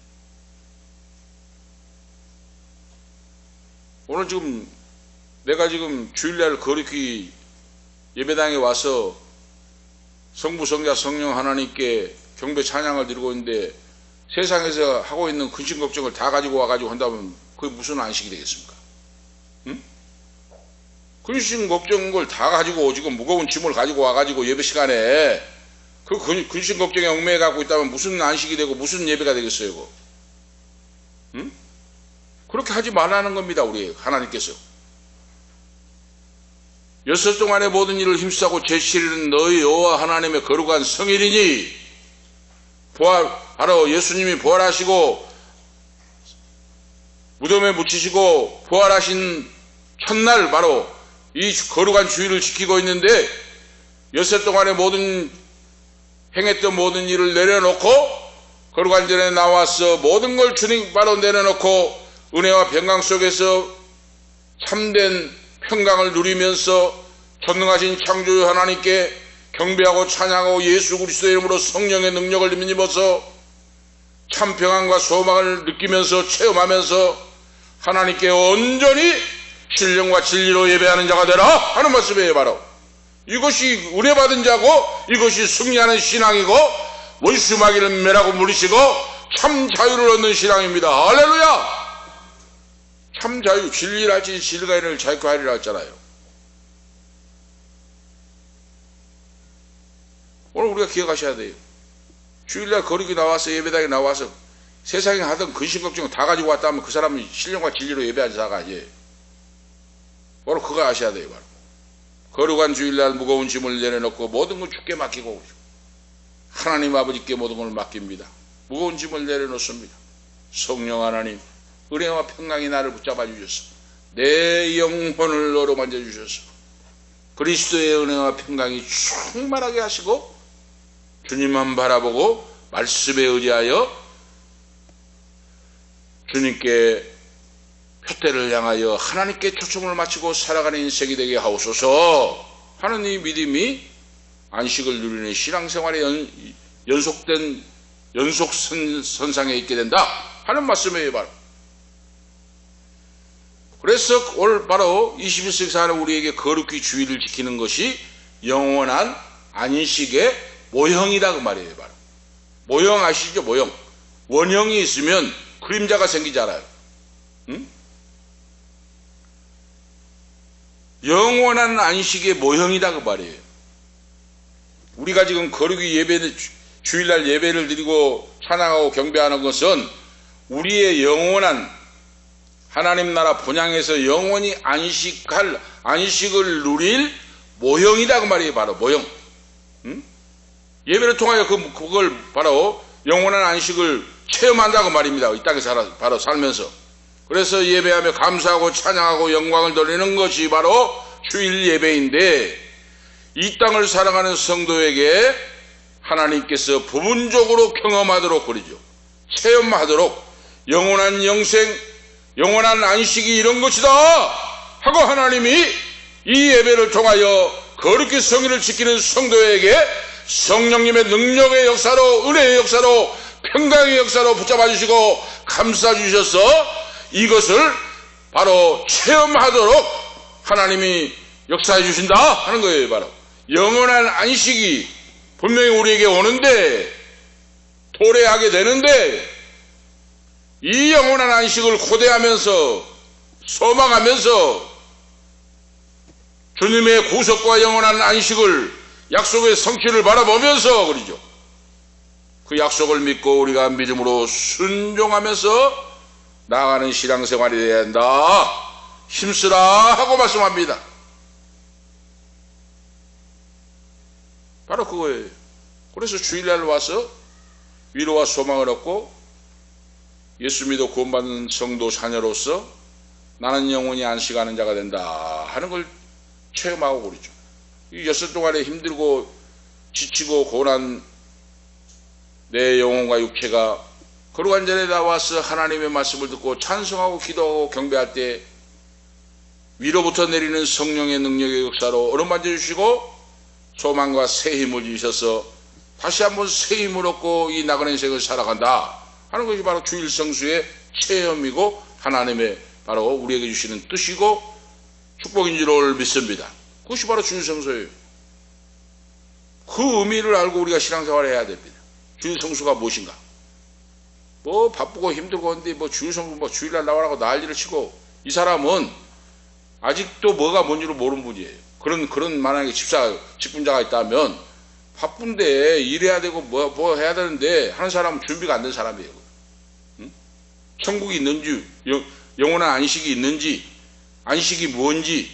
오늘 지금 내가 지금 주일날 거룩히 예배당에 와서 성부, 성자, 성령 하나님께 경배 찬양을 드리고 있는데, 세상에서 하고 있는 근심 걱정을 다 가지고 와가지고 한다면 그게 무슨 안식이 되겠습니까? 응? 근심 걱정인 걸 다 가지고 지금 무거운 짐을 가지고 와가지고 예배 시간에 그 근심 걱정에 얽매여 갖고 있다면 무슨 안식이 되고 무슨 예배가 되겠어요? 그거? 응? 그렇게 하지 말라는 겁니다. 우리 하나님께서. 6 동안의 모든 일을 힘쓰고 제7일은 너희 여호와 하나님의 거룩한 성일이니, 바로 예수님이 부활하시고 무덤에 묻히시고 부활하신 첫날 바로 이 거룩한 주일을 지키고 있는데, 6 동안의 모든 행했던 모든 일을 내려놓고 거룩한 전에 나와서 모든 걸 주님 바로 내려놓고 은혜와 평강 속에서 참된 평강을 누리면서 전능하신 창조주 하나님께 경배하고 찬양하고 예수 그리스도의 이름으로 성령의 능력을 힘입어서 참 평안과 소망을 느끼면서 체험하면서 하나님께 온전히 신령과 진리로 예배하는 자가 되라 하는 말씀이에요. 바로 이것이 은혜 받은 자고, 이것이 승리하는 신앙이고, 원수마귀를 멸하고 물리시고 참 자유를 얻는 신앙입니다. 할렐루야! 참 자유, 진리라 하지 진리가 이를 자유케 하리라 했잖아요. 오늘 우리가 기억하셔야 돼요. 주일날 거룩이 나와서 예배당에 나와서 세상에 하던 근심 걱정을 다 가지고 왔다 하면 그 사람이 신령과 진리로 예배하는 자가 아니에요. 바로 그거 아셔야 돼요. 바로 거룩한 주일날 무거운 짐을 내려놓고 모든 걸 주께 맡기고 하나님 아버지께 모든 걸 맡깁니다. 무거운 짐을 내려놓습니다. 성령 하나님, 은혜와 평강이 나를 붙잡아 주셔서 내 영혼을 너로 만져주셔서 그리스도의 은혜와 평강이 충만하게 하시고 주님만 바라보고 말씀에 의지하여 주님께 표대를 향하여 하나님께 초점을 맞추고 살아가는 인생이 되게 하옵소서 하는 이 믿음이 안식을 누리는 신앙생활의 연속선상에 있게 된다 하는 말씀이에요. 바로 그래서 오늘 바로 21세기 사는 우리에게 거룩히 주의를 지키는 것이 영원한 안식의 모형이다 그 말이에요. 바로 모형 아시죠? 모형. 원형이 있으면 그림자가 생기잖아요. 응? 영원한 안식의 모형이다 그 말이에요. 우리가 지금 거룩히 주일날 예배를 드리고 찬양하고 경배하는 것은 우리의 영원한 하나님 나라 본향에서 영원히 안식을 누릴 모형이다 그 말이에요. 바로 모형. 응? 예배를 통하여 그걸 바로 영원한 안식을 체험한다고 말입니다. 이 땅에 바로 살면서. 그래서 예배하며 감사하고 찬양하고 영광을 돌리는 것이 바로 주일 예배인데, 이 땅을 살아가는 성도에게 하나님께서 부분적으로 경험하도록 그러죠. 체험하도록 영원한 영생, 영원한 안식이 이런 것이다 하고 하나님이 이 예배를 통하여 거룩히 성의를 지키는 성도에게 성령님의 능력의 역사로, 은혜의 역사로, 평강의 역사로 붙잡아 주시고 감싸 주셔서 이것을 바로 체험하도록 하나님이 역사해 주신다 하는 거예요. 바로 영원한 안식이 분명히 우리에게 오는데, 도래하게 되는데, 이 영원한 안식을 고대하면서 소망하면서 주님의 구속과 영원한 안식을, 약속의 성취를 바라보면서 그러죠. 그 약속을 믿고 우리가 믿음으로 순종하면서 나아가는 신앙생활이 되어야 한다. 힘쓰라 하고 말씀합니다. 바로 그거예요. 그래서 주일날 와서 위로와 소망을 얻고 예수 믿어 구원받는 성도 자녀로서 나는 영원히 안식하는 자가 된다 하는 걸 체험하고 그러죠. 이 엿새 동안에 힘들고 지치고 고난 내 영혼과 육체가 거룩한 자리에 나와서 하나님의 말씀을 듣고 찬송하고 기도하고 경배할 때 위로부터 내리는 성령의 능력의 역사로 어루만져 주시고 소망과 새 힘을 주셔서 다시 한번 새 힘을 얻고 이 나그네 인생을 살아간다 하는 것이 바로 주일 성수의 체험이고 하나님의 바로 우리에게 주시는 뜻이고 축복인 줄 믿습니다. 그것이 바로 주일 성수예요. 그 의미를 알고 우리가 신앙생활을 해야 됩니다. 주일 성수가 무엇인가? 뭐 바쁘고 힘들고 한데 뭐 주일 성수 뭐 주일날 나와라고 난리를 치고, 이 사람은 아직도 뭐가 뭔지를 모르는 분이에요. 그런 만약에 직분자가 있다면 바쁜데 일해야 되고 뭐 해야 되는데 하는 사람은 준비가 안 된 사람이에요. 응? 천국이 있는지, 영원한 안식이 있는지, 안식이 뭔지,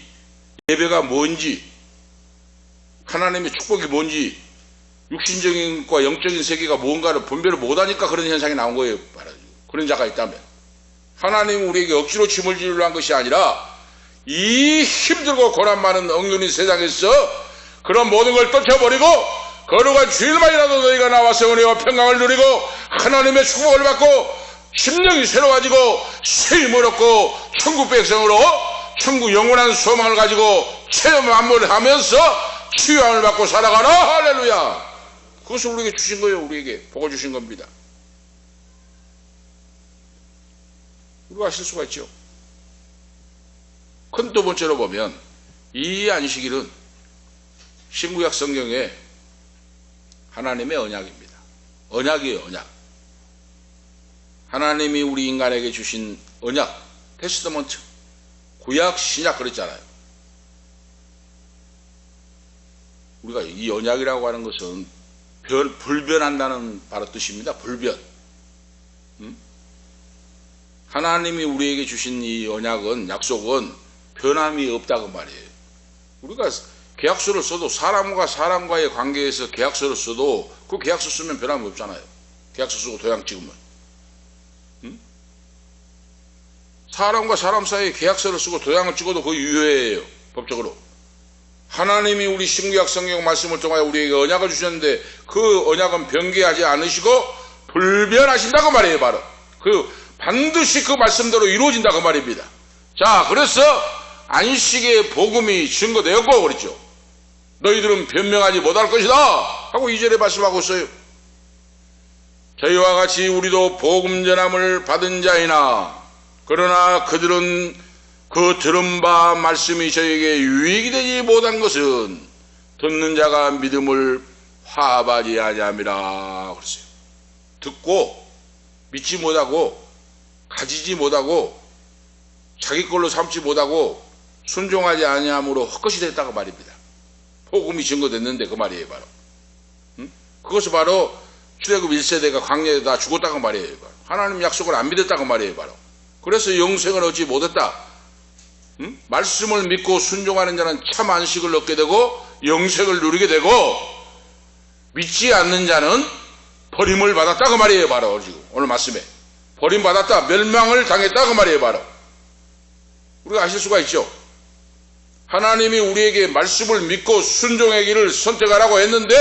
예배가 뭔지, 하나님의 축복이 뭔지, 육신적인 것과 영적인 세계가 뭔가를 분별을 못하니까 그런 현상이 나온 거예요. 그런 자가 있다면 하나님은 우리에게 억지로 짐을 지으려 한 것이 아니라 이 힘들고 고난 많은 엉뚱한 세상에서 그런 모든 걸 떨쳐버리고 거룩한 주일만이라도 너희가 나와서 은혜와 평강을 누리고 하나님의 축복을 받고 심령이 새로워지고 새 힘을 얻고 천국 백성으로 천국 영원한 소망을 가지고 체험을 하면서 치유함을 받고 살아가라. 할렐루야. 그것을 우리에게 주신 거예요. 우리에게 복을 주신 겁니다. 우리가 아실 수가 있죠. 큰 두 번째로 보면 이 안식일은 신구약 성경에 하나님의 언약입니다. 언약이에요. 언약. 하나님이 우리 인간에게 주신 언약, 테스트먼트, 구약, 신약 그랬잖아요. 우리가 이 언약이라고 하는 것은 불변한다는 바로 뜻입니다. 불변. 하나님이 우리에게 주신 이 언약은, 약속은 변함이 없다고 말이에요. 우리가 계약서를 써도 사람과 사람과의 관계에서 계약서를 써도 그 계약서 쓰면 변함이 없잖아요. 계약서 쓰고 도장 찍으면. 사람과 사람 사이에 계약서를 쓰고 도장을 찍어도 그거 유효해요. 법적으로. 하나님이 우리 신구약 성경 말씀을 통하여 우리에게 언약을 주셨는데 그 언약은 변개하지 않으시고 불변하신다고 말이에요. 바로 반드시 그 말씀대로 이루어진다고 말입니다. 자, 그래서 안식의 복음이 증거되었고 그랬죠. 너희들은 변명하지 못할 것이다 하고 2절에 말씀하고 있어요. 저희와 같이 우리도 복음 전함을 받은 자이나 그러나 그들은 그 들은 바 말씀이 저에게 유익이 되지 못한 것은 듣는 자가 믿음을 화합하지 아니함이라 그랬어요. 듣고 믿지 못하고 가지지 못하고 자기 걸로 삼지 못하고 순종하지 아니함으로 헛것이 됐다고 말입니다. 복음이 증거됐는데 그 말이에요. 바로 그것이 바로 출애굽 1세대가 광야에다 죽었다고 말이에요. 바로. 하나님 약속을 안 믿었다고 말이에요. 바로. 그래서 영생을 얻지 못했다. 말씀을 믿고 순종하는 자는 참 안식을 얻게 되고 영생을 누리게 되고, 믿지 않는 자는 버림을 받았다고 말이에요. 바로 지금 오늘 말씀에 버림받았다, 멸망을 당했다고 말이에요. 바로 우리가 아실 수가 있죠. 하나님이 우리에게 말씀을 믿고 순종의 길을 선택하라고 했는데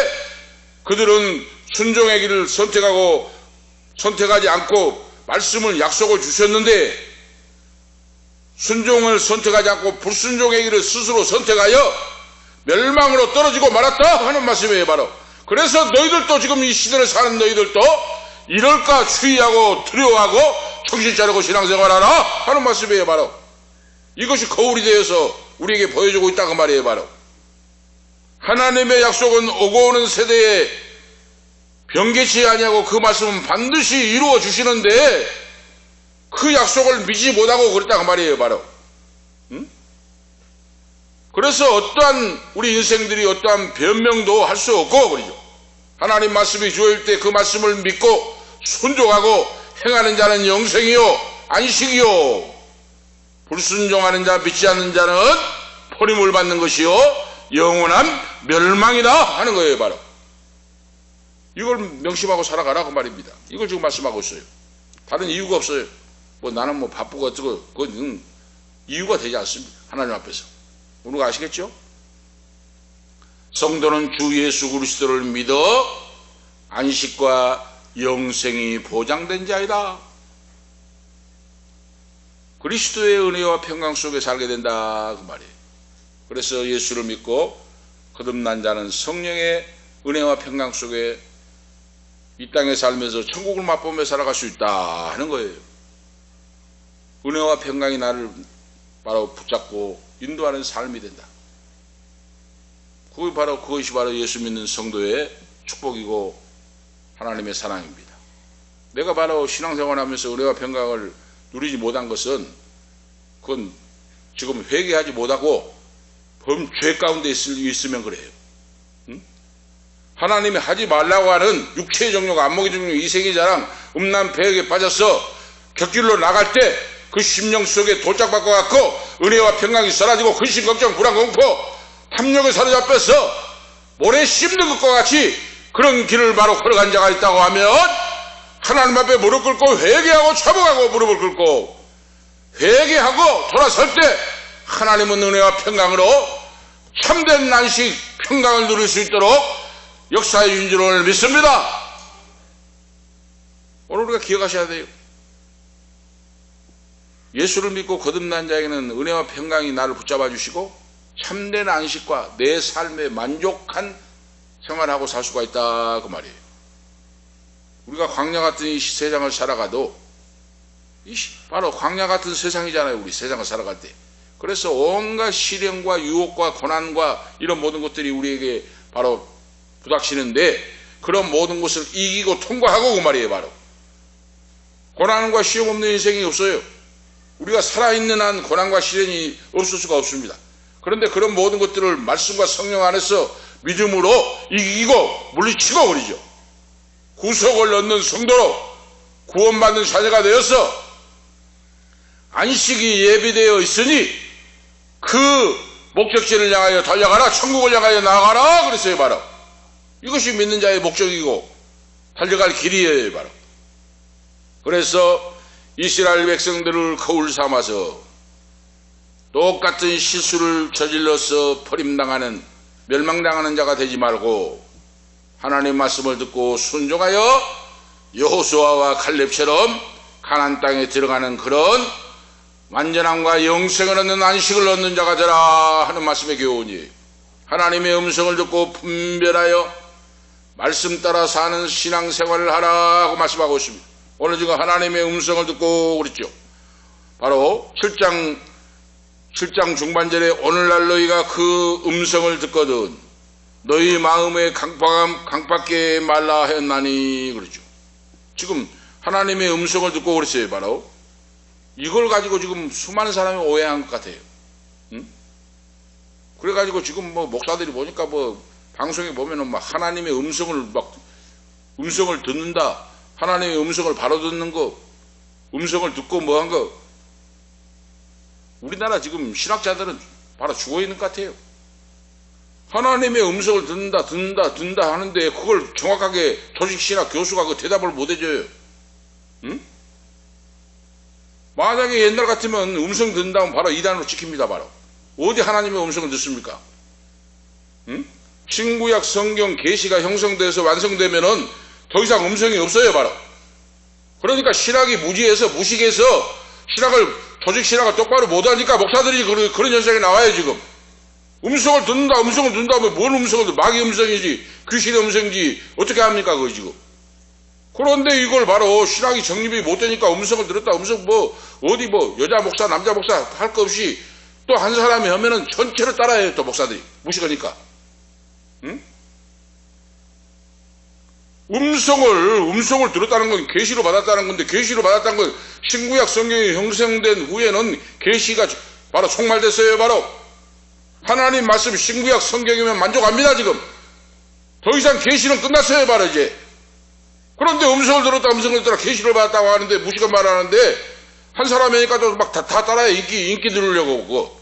그들은 순종의 길을 선택하지 않고 말씀을 약속을 주셨는데 순종을 선택하지 않고 불순종의 길을 스스로 선택하여 멸망으로 떨어지고 말았다 하는 말씀이에요. 바로 그래서 너희들도 지금 이 시대를 사는 너희들도 이럴까 추이하고 두려워하고 정신 차리고 신앙생활하라 하는 말씀이에요. 바로 이것이 거울이 되어서 우리에게 보여주고 있다 그 말이에요. 바로 하나님의 약속은 오고 오는 세대에 변개치 아니하고 그 말씀은 반드시 이루어 주시는데 그 약속을 믿지 못하고 그랬다 그 말이에요. 바로 그래서 어떠한 우리 인생들이 어떠한 변명도 할 수 없고 그러죠. 하나님 말씀이 주어질 때 그 말씀을 믿고 순종하고 행하는 자는 영생이요 안식이요, 불순종하는 자 믿지 않는 자는 버림을 받는 것이요 영원한 멸망이다 하는 거예요. 바로 이걸 명심하고 살아가라 그 말입니다. 이걸 지금 말씀하고 있어요. 다른 이유가 없어요. 뭐 나는 뭐 바쁘고 어쩌고 그건 이유가 되지 않습니다. 하나님 앞에서. 우리가 아시겠죠? 성도는 주 예수 그리스도를 믿어 안식과 영생이 보장된 자이다. 그리스도의 은혜와 평강 속에 살게 된다 그 말이에요. 그래서 예수를 믿고 거듭난 자는 성령의 은혜와 평강 속에 이 땅에 살면서 천국을 맛보며 살아갈 수 있다 하는 거예요. 은혜와 평강이 나를 바로 붙잡고 인도하는 삶이 된다. 그것이 바로 예수 믿는 성도의 축복이고 하나님의 사랑입니다. 내가 바로 신앙생활하면서 은혜와 평강을 누리지 못한 것은 그건 지금 회개하지 못하고 범죄 가운데 있으면 그래요. 응? 하나님이 하지 말라고 하는 육체의 정욕, 안목의 정욕, 이생의 자랑, 음란, 배역에 빠져서 격길로 나갈 때 그 심령 속에 돌짝받고 갖고 은혜와 평강이 사라지고 근심, 걱정, 불안, 공포, 탐욕에 사로잡혀서 모래 씹는 것과 같이 그런 길을 바로 걸어간 자가 있다고 하면 하나님 앞에 무릎 꿇고 회개하고 차복하고 무릎을 꿇고 회개하고 돌아설 때 하나님은 은혜와 평강으로 참된 안식 평강을 누릴 수 있도록 역사해 준 줄을 믿습니다. 오늘 우리가 기억하셔야 돼요. 예수를 믿고 거듭난 자에게는 은혜와 평강이 나를 붙잡아 주시고 참된 안식과 내 삶에 만족한 생활하고 살 수가 있다 그 말이에요. 우리가 광야 같은 이 세상을 살아가도 바로 광야 같은 세상이잖아요. 우리 세상을 살아갈 때. 그래서 온갖 시련과 유혹과 고난과 이런 모든 것들이 우리에게 바로 부닥치는데 그런 모든 것을 이기고 통과하고 그 말이에요. 바로 고난과 시험 없는 인생이 없어요. 우리가 살아있는 한 고난과 시련이 없을 수가 없습니다. 그런데 그런 모든 것들을 말씀과 성령 안에서 믿음으로 이기고 물리치고 그러죠. 구속을 얻는 성도로 구원받는 자녀가 되어서 안식이 예비되어 있으니 그 목적지를 향하여 달려가라, 천국을 향하여 나아가라 그랬어요. 바로 이것이 믿는 자의 목적이고 달려갈 길이에요. 바로 그래서 이스라엘 백성들을 거울 삼아서 똑같은 실수를 저질러서 버림당하는 멸망당하는 자가 되지 말고 하나님의 말씀을 듣고 순종하여 여호수아와 칼렙처럼 가나안 땅에 들어가는 그런 완전함과 영생을 얻는 안식을 얻는 자가 되라 하는 말씀의 교훈이 하나님의 음성을 듣고 분별하여 말씀 따라 사는 신앙생활을 하라고 말씀하고 있습니다. 오늘 지금 하나님의 음성을 듣고 그랬죠. 바로 7장 중반절에 오늘날 너희가 그 음성을 듣거든 너희 마음에 강팍게 말라 했나니 그랬죠. 지금 하나님의 음성을 듣고 그랬어요. 바로 이걸 가지고 지금 수많은 사람이 오해한 것 같아요. 응? 그래가지고 지금 뭐 목사들이 보니까 뭐 방송에 보면은 막 하나님의 음성을 듣는다. 하나님의 음성을 바로 듣는 거, 음성을 듣고 뭐 한 거. 우리나라 지금 신학자들은 바로 죽어 있는 것 같아요. 하나님의 음성을 듣는다 하는데 그걸 정확하게 조직신학 교수가 그 대답을 못 해줘요. 응? 만약에 옛날 같으면 음성 듣는다면 바로 이단으로 찍힙니다. 바로 어디 하나님의 음성을 듣습니까? 응? 신구약 성경 계시가 형성돼서 완성되면은 더 이상 음성이 없어요. 바로 그러니까 신학이 무식해서 조직신학을 똑바로 못하니까 목사들이 그런 현상이 나와요. 지금 음성을 듣는다 하면 뭔 음성을 마귀 음성이지 귀신의 음성이지 어떻게 합니까 그거 지금. 그런데 이걸 바로 신학이 정립이 못 되니까 음성을 들었다 음성 뭐 어디 뭐 여자 목사 남자 목사 할 거 없이 또 한 사람이 하면은 전체를 따라해요. 또 목사들이 무식하니까. 응? 음성을 들었다는 건 계시로 받았다는 건데, 계시로 받았다는 건 신구약 성경이 형성된 후에는 계시가 바로 속말됐어요. 바로 하나님 말씀 신구약 성경이면 만족합니다. 지금 더 이상 계시는 끝났어요. 바로 이제. 그런데 음성을 들었다 계시를 받았다고 하는데 무식한 말 하는데, 한 사람이니까 또 막 다 따라해. 인기 들으려고. 그거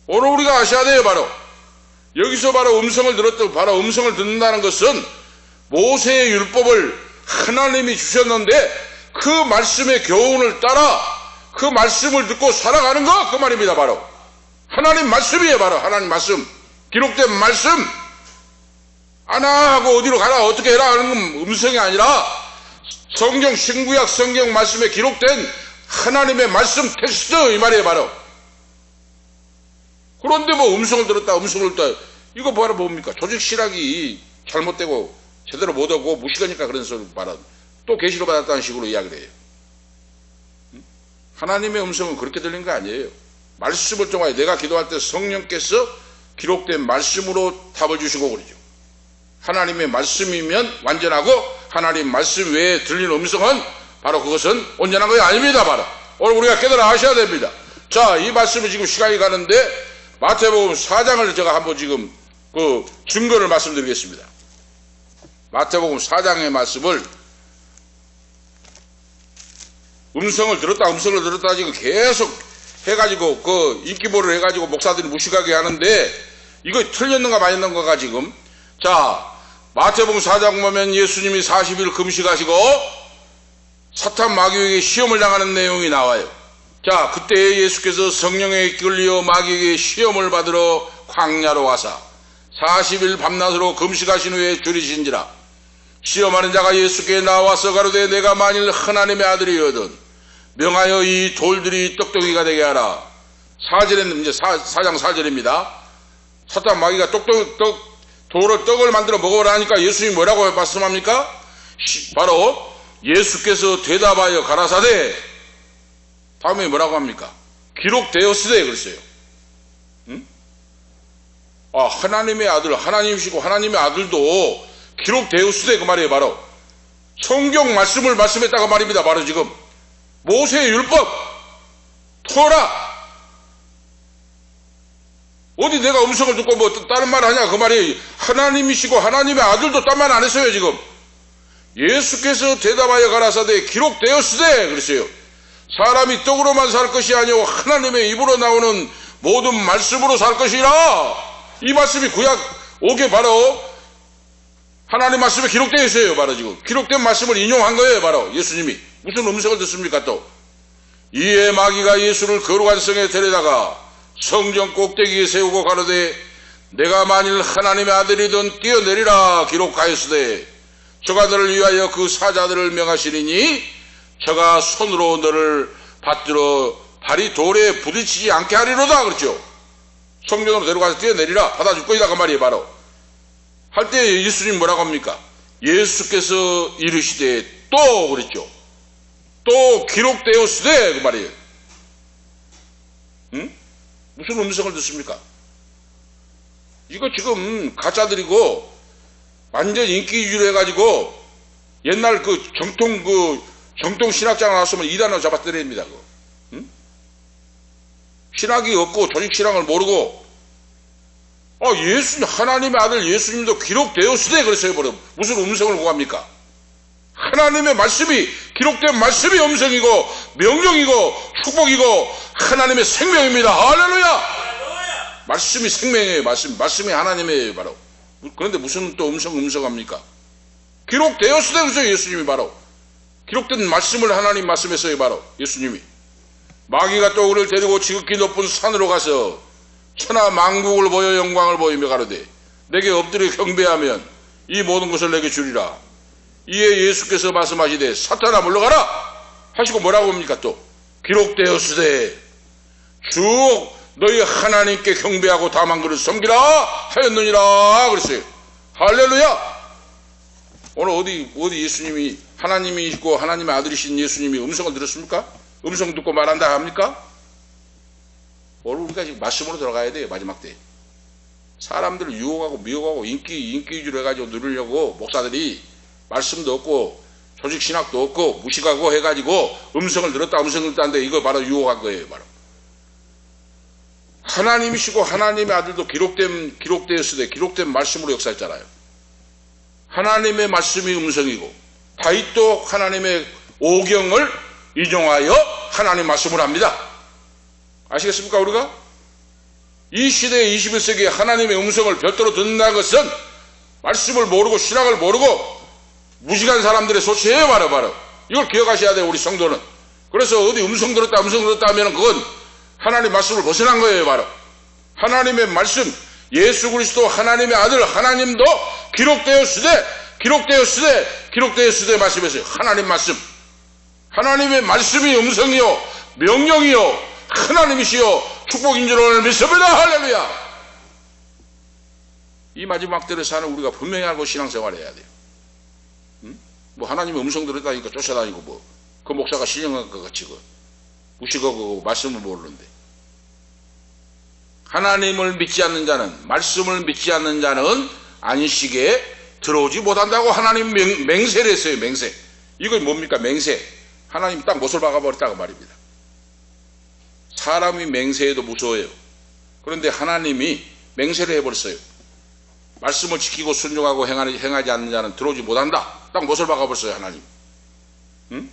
오늘 우리가 아셔야 돼요. 바로 여기서 바로 음성을 듣는다는 것은 모세의 율법을 하나님이 주셨는데 그 말씀의 교훈을 따라 그 말씀을 듣고 살아가는 거, 그 말입니다. 바로 하나님 말씀이에요. 바로 하나님 말씀, 기록된 말씀. 아나 하고 어디로 가라 어떻게 해라 하는 건 음성이 아니라 성경 신구약 성경 말씀에 기록된 하나님의 말씀 텍스트, 이 말이에요. 바로. 그런데 뭐 음성을 들었다 이거 바로 뭡니까? 조직신학이 잘못되고 제대로 못하고 무식하니까 그런 소리 말하고 또 계시로 받았다는 식으로 이야기를 해요. 하나님의 음성은 그렇게 들린 거 아니에요. 말씀을 통하여 내가 기도할 때 성령께서 기록된 말씀으로 답을 주시고 그러죠. 하나님의 말씀이면 완전하고 하나님 말씀 외에 들리는 음성은 바로 그것은 온전한 것이 아닙니다. 바로 오늘 우리가 깨달아 아셔야 됩니다. 자, 이 말씀을 지금 시간이 가는데 마태복음 4장을 제가 한번 지금 그 증거를 말씀드리겠습니다. 마태복음 4장의 말씀을 음성을 들었다 지금 계속 해가지고 그 인기몰이를 해가지고 목사들이 무식하게 하는데 이거 틀렸는가 맞는가가 지금. 자, 마태복음 4장 보면 예수님이 40일 금식하시고 사탄 마귀에게 시험을 당하는 내용이 나와요. 자, 그때 예수께서 성령에 이끌려 마귀에게 시험을 받으러 광야로 와사 40일 밤낮으로 금식하신 후에 줄이신지라. 시험하는 자가 예수께 나와서 가로되 내가 만일 하나님의 아들이거든 명하여 이 돌들이 떡덩이가 되게 하라. 4절에 이제 4장 4절입니다. 사탄 마귀가 돌을 떡을 만들어 먹어보라 하니까 예수님이 뭐라고 말씀합니까? 바로 예수께서 대답하여 가라사대, 다음에 뭐라고 합니까? 기록되었으되 그랬어요. 응? 아, 하나님의 아들, 하나님이시고 하나님의 아들도 기록되었으되 그 말이에요. 바로 성경 말씀을 말씀했다고 말입니다. 바로 지금 모세의 율법, 토라. 어디 내가 음성을 듣고 뭐 다른 말 하냐 그 말이. 하나님이시고 하나님의 아들도 딴 말 안 했어요. 지금 예수께서 대답하여 가라사대 기록되었으되 그랬어요. 사람이 떡으로만 살 것이 아니오 하나님의 입으로 나오는 모든 말씀으로 살 것이라. 이 말씀이 구약 5개 바로 하나님 말씀에 기록되어 있어요. 바로 지금 기록된 말씀을 인용한 거예요. 바로 예수님이 무슨 음성을 듣습니까? 또 이에 마귀가 예수를 거룩한 성에 데려다가 성전 꼭대기에 세우고 가로되 내가 만일 하나님의 아들이든 뛰어내리라 기록하였으되 저가 너를 위하여 그 사자들을 명하시리니 저가 손으로 너를 받들어 발이 돌에 부딪히지 않게 하리로다. 그렇죠. 성전으로 데려가서 뛰어내리라 받아줄 거이다 그 말이에요. 바로 할 때 예수님 뭐라고 합니까? 예수께서 이르시되 또 그랬죠. 또 기록되었으되 그 말이에요. 응? 무슨 음성을 듣습니까? 이거 지금 가짜들이고 완전 인기 위주로 해가지고 옛날 그 정통 신학장 나왔으면 이단으로 잡아때립니다. 응? 신학이 없고 조직 신학을 모르고 예수님 하나님의 아들 예수님도 기록되었으되 그랬어요. 무슨 음성을 구합니까? 하나님의 말씀이 기록된 말씀이 음성이고 명령이고 축복이고 하나님의 생명입니다. 할렐루야. 말씀이 생명이에요. 말씀이 하나님의 바로. 그런데 무슨 또 음성합니까? 기록되었으되 그래서 예수님이 바로 기록된 말씀을 하나님 말씀했어요. 바로 예수님이. 마귀가 또 그를 데리고 지극히 높은 산으로 가서 천하 만국을 보여 영광을 보이며 가로되 내게 엎드려 경배하면 이 모든 것을 내게 주리라. 이에 예수께서 말씀하시되 사탄아 물러가라 하시고 뭐라고 합니까? 또 기록되었으되 쭉 너희 하나님께 경배하고 다만 그를 섬기라 하였느니라 그랬어요. 할렐루야. 오늘 어디 예수님이 하나님이시고 하나님의 아들이신 예수님이 음성을 들었습니까? 음성 듣고 말한다 합니까? 오늘 우리가 지금 말씀으로 들어가야 돼요. 마지막 때. 사람들을 유혹하고 미혹하고 인기 위주로 해가지고 누리려고 목사들이 말씀도 없고 조직 신학도 없고 무식하고 해가지고 음성을 들었다 하는데 이거 바로 유혹한 거예요. 바로. 하나님이시고 하나님의 아들도 기록되었으되 기록된 말씀으로 역사했잖아요. 하나님의 말씀이 음성이고 다윗도 하나님의 오경을 인용하여 하나님 말씀을 합니다. 아시겠습니까? 우리가 이 시대의 21세기에 하나님의 음성을 별도로 듣는다는 것은 말씀을 모르고 신학을 모르고 무식한 사람들의 소치예요. 바로 이걸 기억하셔야 돼요. 우리 성도는. 그래서 어디 음성 들었다 하면 그건 하나님 말씀을 벗어난 거예요. 바로 하나님의 말씀, 예수 그리스도 하나님의 아들 하나님도 기록되었으되 말씀했어요. 하나님 말씀, 하나님의 말씀이 음성이요 명령이요 하나님이시요 축복인 줄 오늘 믿습니다. 할렐루야. 이 마지막 때를 사는 우리가 분명히 알고 신앙생활을 해야 돼요. 뭐 하나님의 음성 들었다니까 쫓아다니고 그 목사가 신령한 것 같이 무식하고 말씀을 모르는데, 하나님을 믿지 않는 자는, 말씀을 믿지 않는 자는 안식에 들어오지 못한다고 하나님 맹세를 했어요. 맹세. 이건 뭡니까? 맹세. 하나님 딱 못을 박아버렸다고 말입니다. 사람이 맹세해도 무서워요. 그런데 하나님이 맹세를 해버렸어요. 말씀을 지키고 순종하고 행하지 않는 자는 들어오지 못한다. 딱 못을 박아버렸어요. 하나님. 응?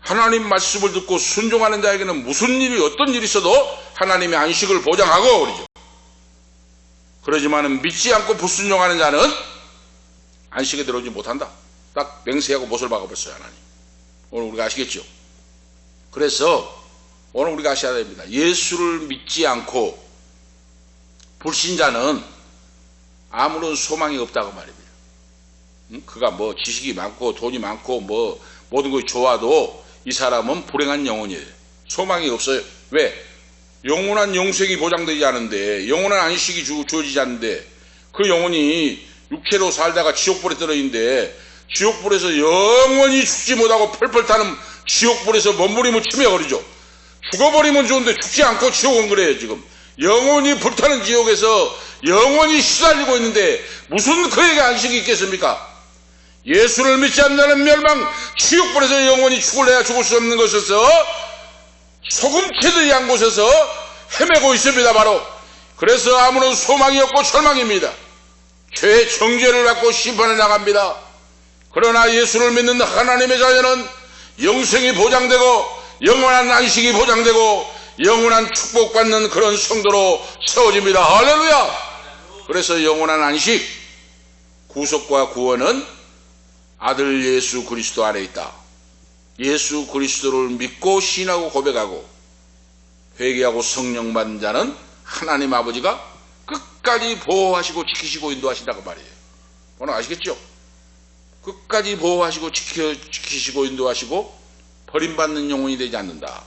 하나님 말씀을 듣고 순종하는 자에게는 무슨 일이 어떤 일이 있어도 하나님의 안식을 보장하고 그러죠. 그러지만 믿지 않고 불순종하는 자는 안식에 들어오지 못한다. 딱 맹세하고 못을 박아버렸어요. 하나님. 오늘 우리가 아시겠죠? 그래서 오늘 우리가 아셔야 됩니다. 예수를 믿지 않고 불신자는 아무런 소망이 없다고 말입니다. 그가 뭐 지식이 많고 돈이 많고 뭐 모든 것이 좋아도 이 사람은 불행한 영혼이에요. 소망이 없어요. 왜? 영원한 영생이 보장되지 않은데, 영원한 안식이 주어지지 않는데, 그 영혼이 육체로 살다가 지옥불에 떨어지는데 지옥불에서 영원히 죽지 못하고 펄펄 타는 지옥불에서 몸부림을 치며 그러죠. 죽어버리면 좋은데 죽지 않고 지옥은 그래요. 지금 영원히 불타는 지옥에서 영원히 시달리고 있는데 무슨 그에게 안식이 있겠습니까? 예수를 믿지 않는 멸망, 지옥불에서 영원히 죽을래야 죽을 수 없는 곳에서 소금치들이 한 곳에서 헤매고 있습니다. 바로 그래서 아무런 소망이 없고 절망입니다. 죄의 정죄를 받고 심판을 나갑니다. 그러나 예수를 믿는 하나님의 자녀는 영생이 보장되고 영원한 안식이 보장되고 영원한 축복받는 그런 성도로 세워집니다. 할렐루야. 그래서 영원한 안식, 구속과 구원은 아들 예수 그리스도 안에 있다. 예수 그리스도를 믿고 신하고 고백하고 회개하고 성령 받은 자는 하나님 아버지가 끝까지 보호하시고 지키시고 인도하신다고 말이에요. 오늘 아시겠죠? 끝까지 보호하시고 지키시고 인도하시고 버림받는 영혼이 되지 않는다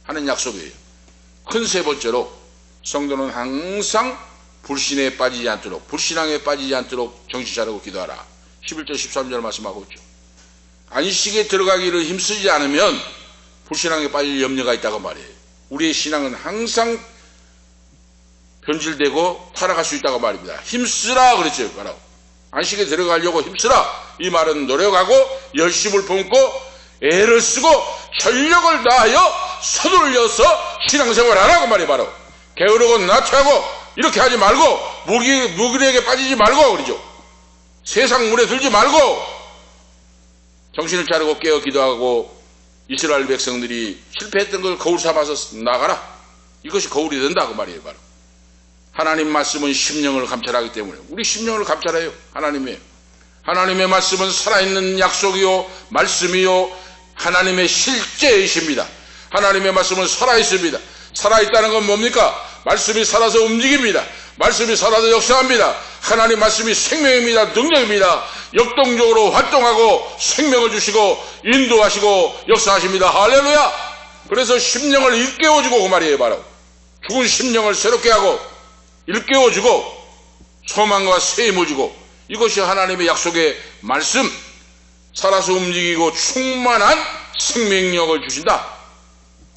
하는 약속이에요. 큰 세 번째로 성도는 항상 불신에 빠지지 않도록, 불신앙에 빠지지 않도록 정신 차리고 기도하라. 11절 13절 말씀하고 있죠. 안식에 들어가기를 힘쓰지 않으면 불신앙에 빠질 염려가 있다고 말이에요. 우리의 신앙은 항상 변질되고 타락할 수 있다고 말입니다. 힘쓰라 그랬죠. 바로 안식에 들어가려고 힘쓰라. 이 말은 노력하고 열심을 품고 애를 쓰고 전력을 다하여 서둘려서 신앙생활하라고 말이에요. 바로 게으르고 나태하고 이렇게 하지 말고 무기력에 빠지지 말고 그러죠. 세상 물에 들지 말고 정신을 차리고 깨어 기도하고 이스라엘 백성들이 실패했던 걸 거울 삼아서 나가라. 이것이 거울이 된다 그 말이에요. 바로 하나님 말씀은 심령을 감찰하기 때문에 우리 심령을 감찰해요. 하나님의 말씀은 살아있는 약속이요 말씀이요 하나님의 실제이십니다. 하나님의 말씀은 살아있습니다. 살아있다는 건 뭡니까? 말씀이 살아서 움직입니다. 말씀이 살아서 역사합니다. 하나님 말씀이 생명입니다. 능력입니다. 역동적으로 활동하고 생명을 주시고 인도하시고 역사하십니다. 할렐루야. 그래서 심령을 일깨워주고 그 말이에요. 바로 죽은 심령을 새롭게 하고 일깨워주고 소망과 새 힘을 주고 이것이 하나님의 약속의 말씀, 살아서 움직이고 충만한 생명력을 주신다.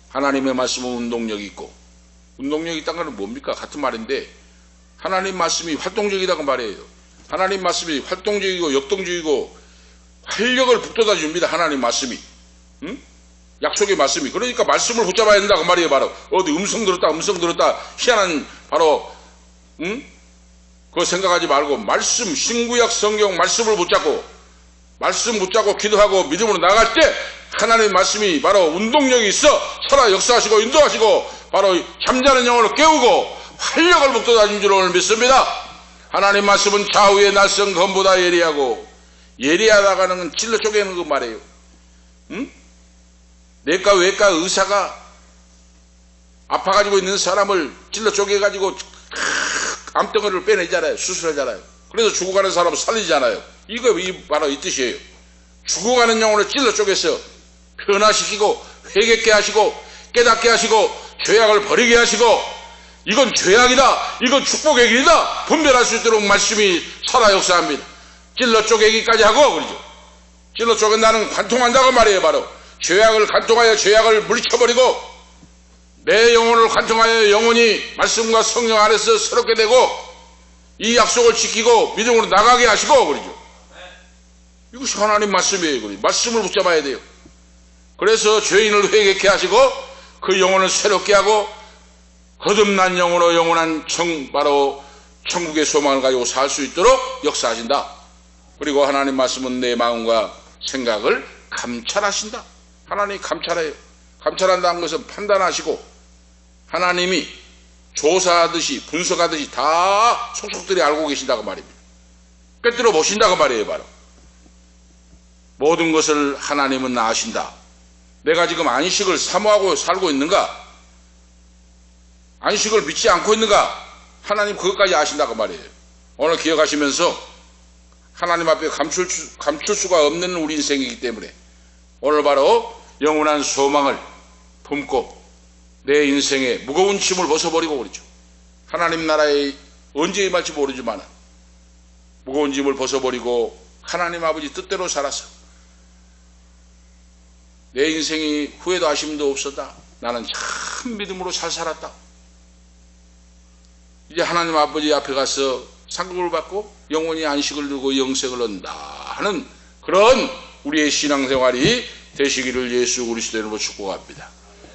하나님의 말씀은 운동력이 있고 운동력이 있다는 건 뭡니까? 같은 말인데 하나님 말씀이 활동적이다고 말이에요. 하나님 말씀이 활동적이고 역동적이고 활력을 북돋아 줍니다. 하나님 말씀이. 응? 약속의 말씀이. 그러니까 말씀을 붙잡아야 된다고 말이에요. 바로 어디 음성 들었다 희한한 바로 그거 생각하지 말고 말씀, 신구약 성경 말씀을 붙잡고 말씀 붙잡고 기도하고 믿음으로 나갈 때 하나님의 말씀이 바로 운동력이 있어 살아 역사하시고 인도하시고 바로 잠자는 영혼을 깨우고 활력을 북돋아준 줄 오늘 믿습니다. 하나님 말씀은 좌우의 날성 검보다 예리하고 예리하다가는 건 찔러 쪼개는 거 말이에요. 응? 내과 외과 의사가 아파가지고 있는 사람을 찔러 쪼개가지고 암덩어리를 빼내잖아요. 수술하잖아요. 그래서 죽어가는 사람을 살리잖아요. 이거 바로 이 뜻이에요. 죽어가는 영혼을 찔러 쪼개서 변화시키고 회개케 하시고 깨닫게 하시고 죄악을 버리게 하시고 이건 죄악이다, 이건 축복의 길이다 분별할 수 있도록 말씀이 살아 역사합니다. 찔러 쪼개기까지 하고 그러죠. 찔러 쪼갠다는 관통한다고 말이에요. 바로 죄악을 관통하여 죄악을 물리쳐버리고 내 영혼을 관통하여 영혼이 말씀과 성령 안에서 새롭게 되고 이 약속을 지키고 믿음으로 나가게 하시고 그러죠. 이것이 하나님 말씀이에요. 그러죠. 말씀을 붙잡아야 돼요. 그래서 죄인을 회개케 하시고 그 영혼을 새롭게 하고 거듭난 영혼으로 영원한 바로 천국의 소망을 가지고 살 수 있도록 역사하신다. 그리고 하나님 말씀은 내 마음과 생각을 감찰하신다. 하나님이 감찰해요. 감찰한다는 것은 판단하시고 하나님이 조사하듯이 분석하듯이 다 속속들이 알고 계신다고 말입니다. 꿰뚫어 보신다고 말이에요. 바로 모든 것을 하나님은 아신다. 내가 지금 안식을 사모하고 살고 있는가? 안식을 믿지 않고 있는가? 하나님 그것까지 아신다고 말이에요. 오늘 기억하시면서 하나님 앞에 감출 수가 없는 우리 인생이기 때문에 오늘 바로 영원한 소망을 품고 내 인생에 무거운 짐을 벗어버리고 그러죠. 하나님 나라에 언제 임할지 모르지만 무거운 짐을 벗어버리고 하나님 아버지 뜻대로 살아서 내 인생이 후회도 아쉬움도 없었다. 나는 참 믿음으로 잘 살았다. 이제 하나님 아버지 앞에 가서 상급을 받고 영원히 안식을 두고 영생을 얻는다 하는 그런 우리의 신앙생활이 되시기를 예수 그리스도 이름으로 축복합니다.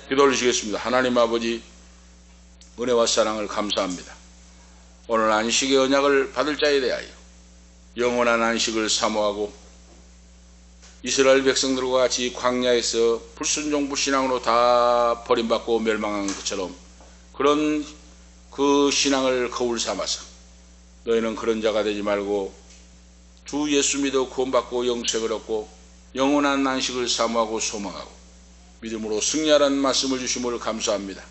기도 올리시겠습니다. 하나님 아버지 은혜와 사랑을 감사합니다. 오늘 안식의 언약을 받을 자에 대하여 영원한 안식을 사모하고 이스라엘 백성들과 같이 광야에서 불순종 불신앙으로 다 버림받고 멸망한 것처럼 그런 그 신앙을 거울 삼아서 너희는 그런 자가 되지 말고 주 예수 믿어 구원받고 영생을 얻고 영원한 안식을 사모하고 소망하고 믿음으로 승리하라는 말씀을 주심을 감사합니다.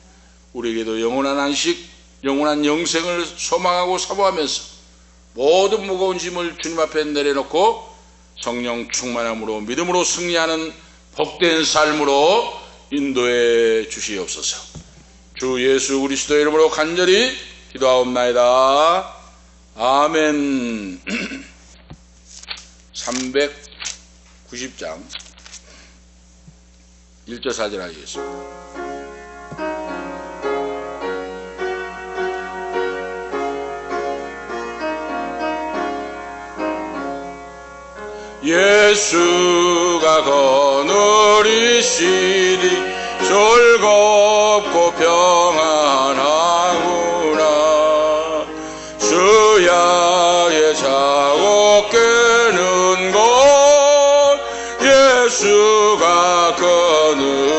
우리에게도 영원한 안식, 영원한 영생을 소망하고 사모하면서 모든 무거운 짐을 주님 앞에 내려놓고 성령 충만함으로 믿음으로 승리하는 복된 삶으로 인도해 주시옵소서. 주 예수 그리스도의 이름으로 간절히 기도하옵나이다. 아멘. 390장 1절 4절 하겠습니다. 예수가 거느리시리 즐겁고 평안하구나. 주야의 자고 깨는 것 예수가 거느리시네.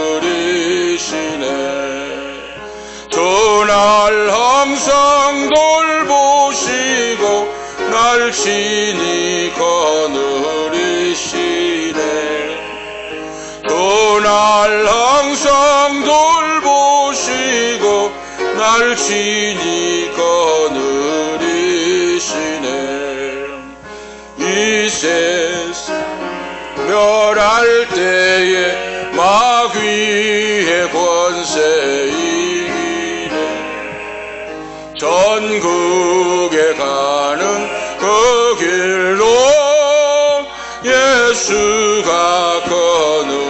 주날 항상 돌보시고 날 친히 거느리시네. 주날 항상 돌보시고 날 친히 거느리시네. 이 세상 멸할 때에 마귀의 권세 이기네. 전국에 가는 그 길로 예수가 거느리시네.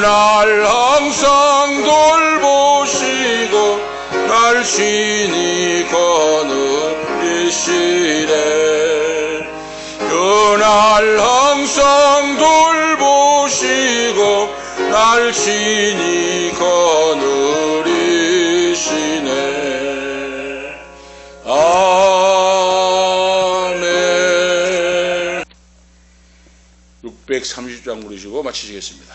날 항상 돌보시고 날 친히 거느리시네. 그날 항상 돌보시고 날 친히 거느리시네. 아멘. 630장 부르시고 마치시겠습니다.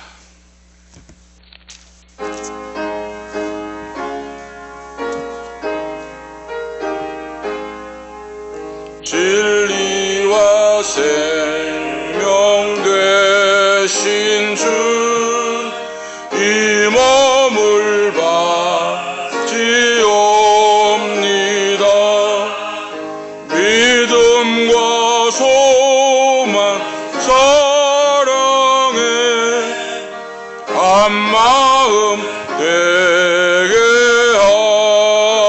진리와 생명 되신 주 이 몸을 바치옵니다. 믿음과 소망 사랑에 한마음 되게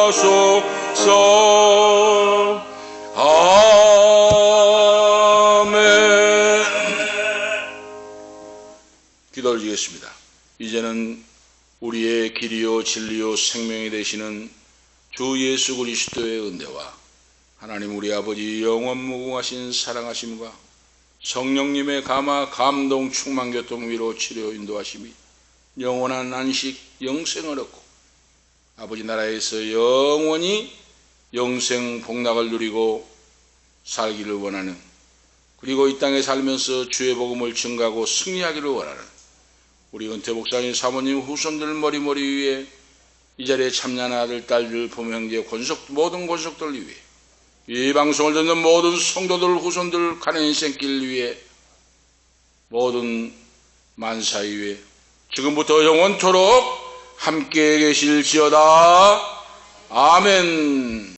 하소서. 아멘. 기도를 드리겠습니다. 이제는 우리의 길이요 진리요 생명이 되시는 주 예수 그리스도의 은혜와 하나님 우리 아버지 영원 무궁하신 사랑하심과 성령님의 감화 감동 충만 교통 위로 치료 인도하심이 영원한 안식 영생을 얻고 아버지 나라에서 영원히 영생 복락을 누리고 살기를 원하는, 그리고 이 땅에 살면서 주의 복음을 증가하고 승리하기를 원하는 우리 은퇴 목사님 사모님 후손들 머리머리 위에 이 자리에 참여하는 아들 딸들 부모 형제 모든 권속들 위해 이 방송을 듣는 모든 성도들 후손들 가는 인생길 위에 모든 만사 위에 지금부터 영원토록 함께 계실지어다. 아멘.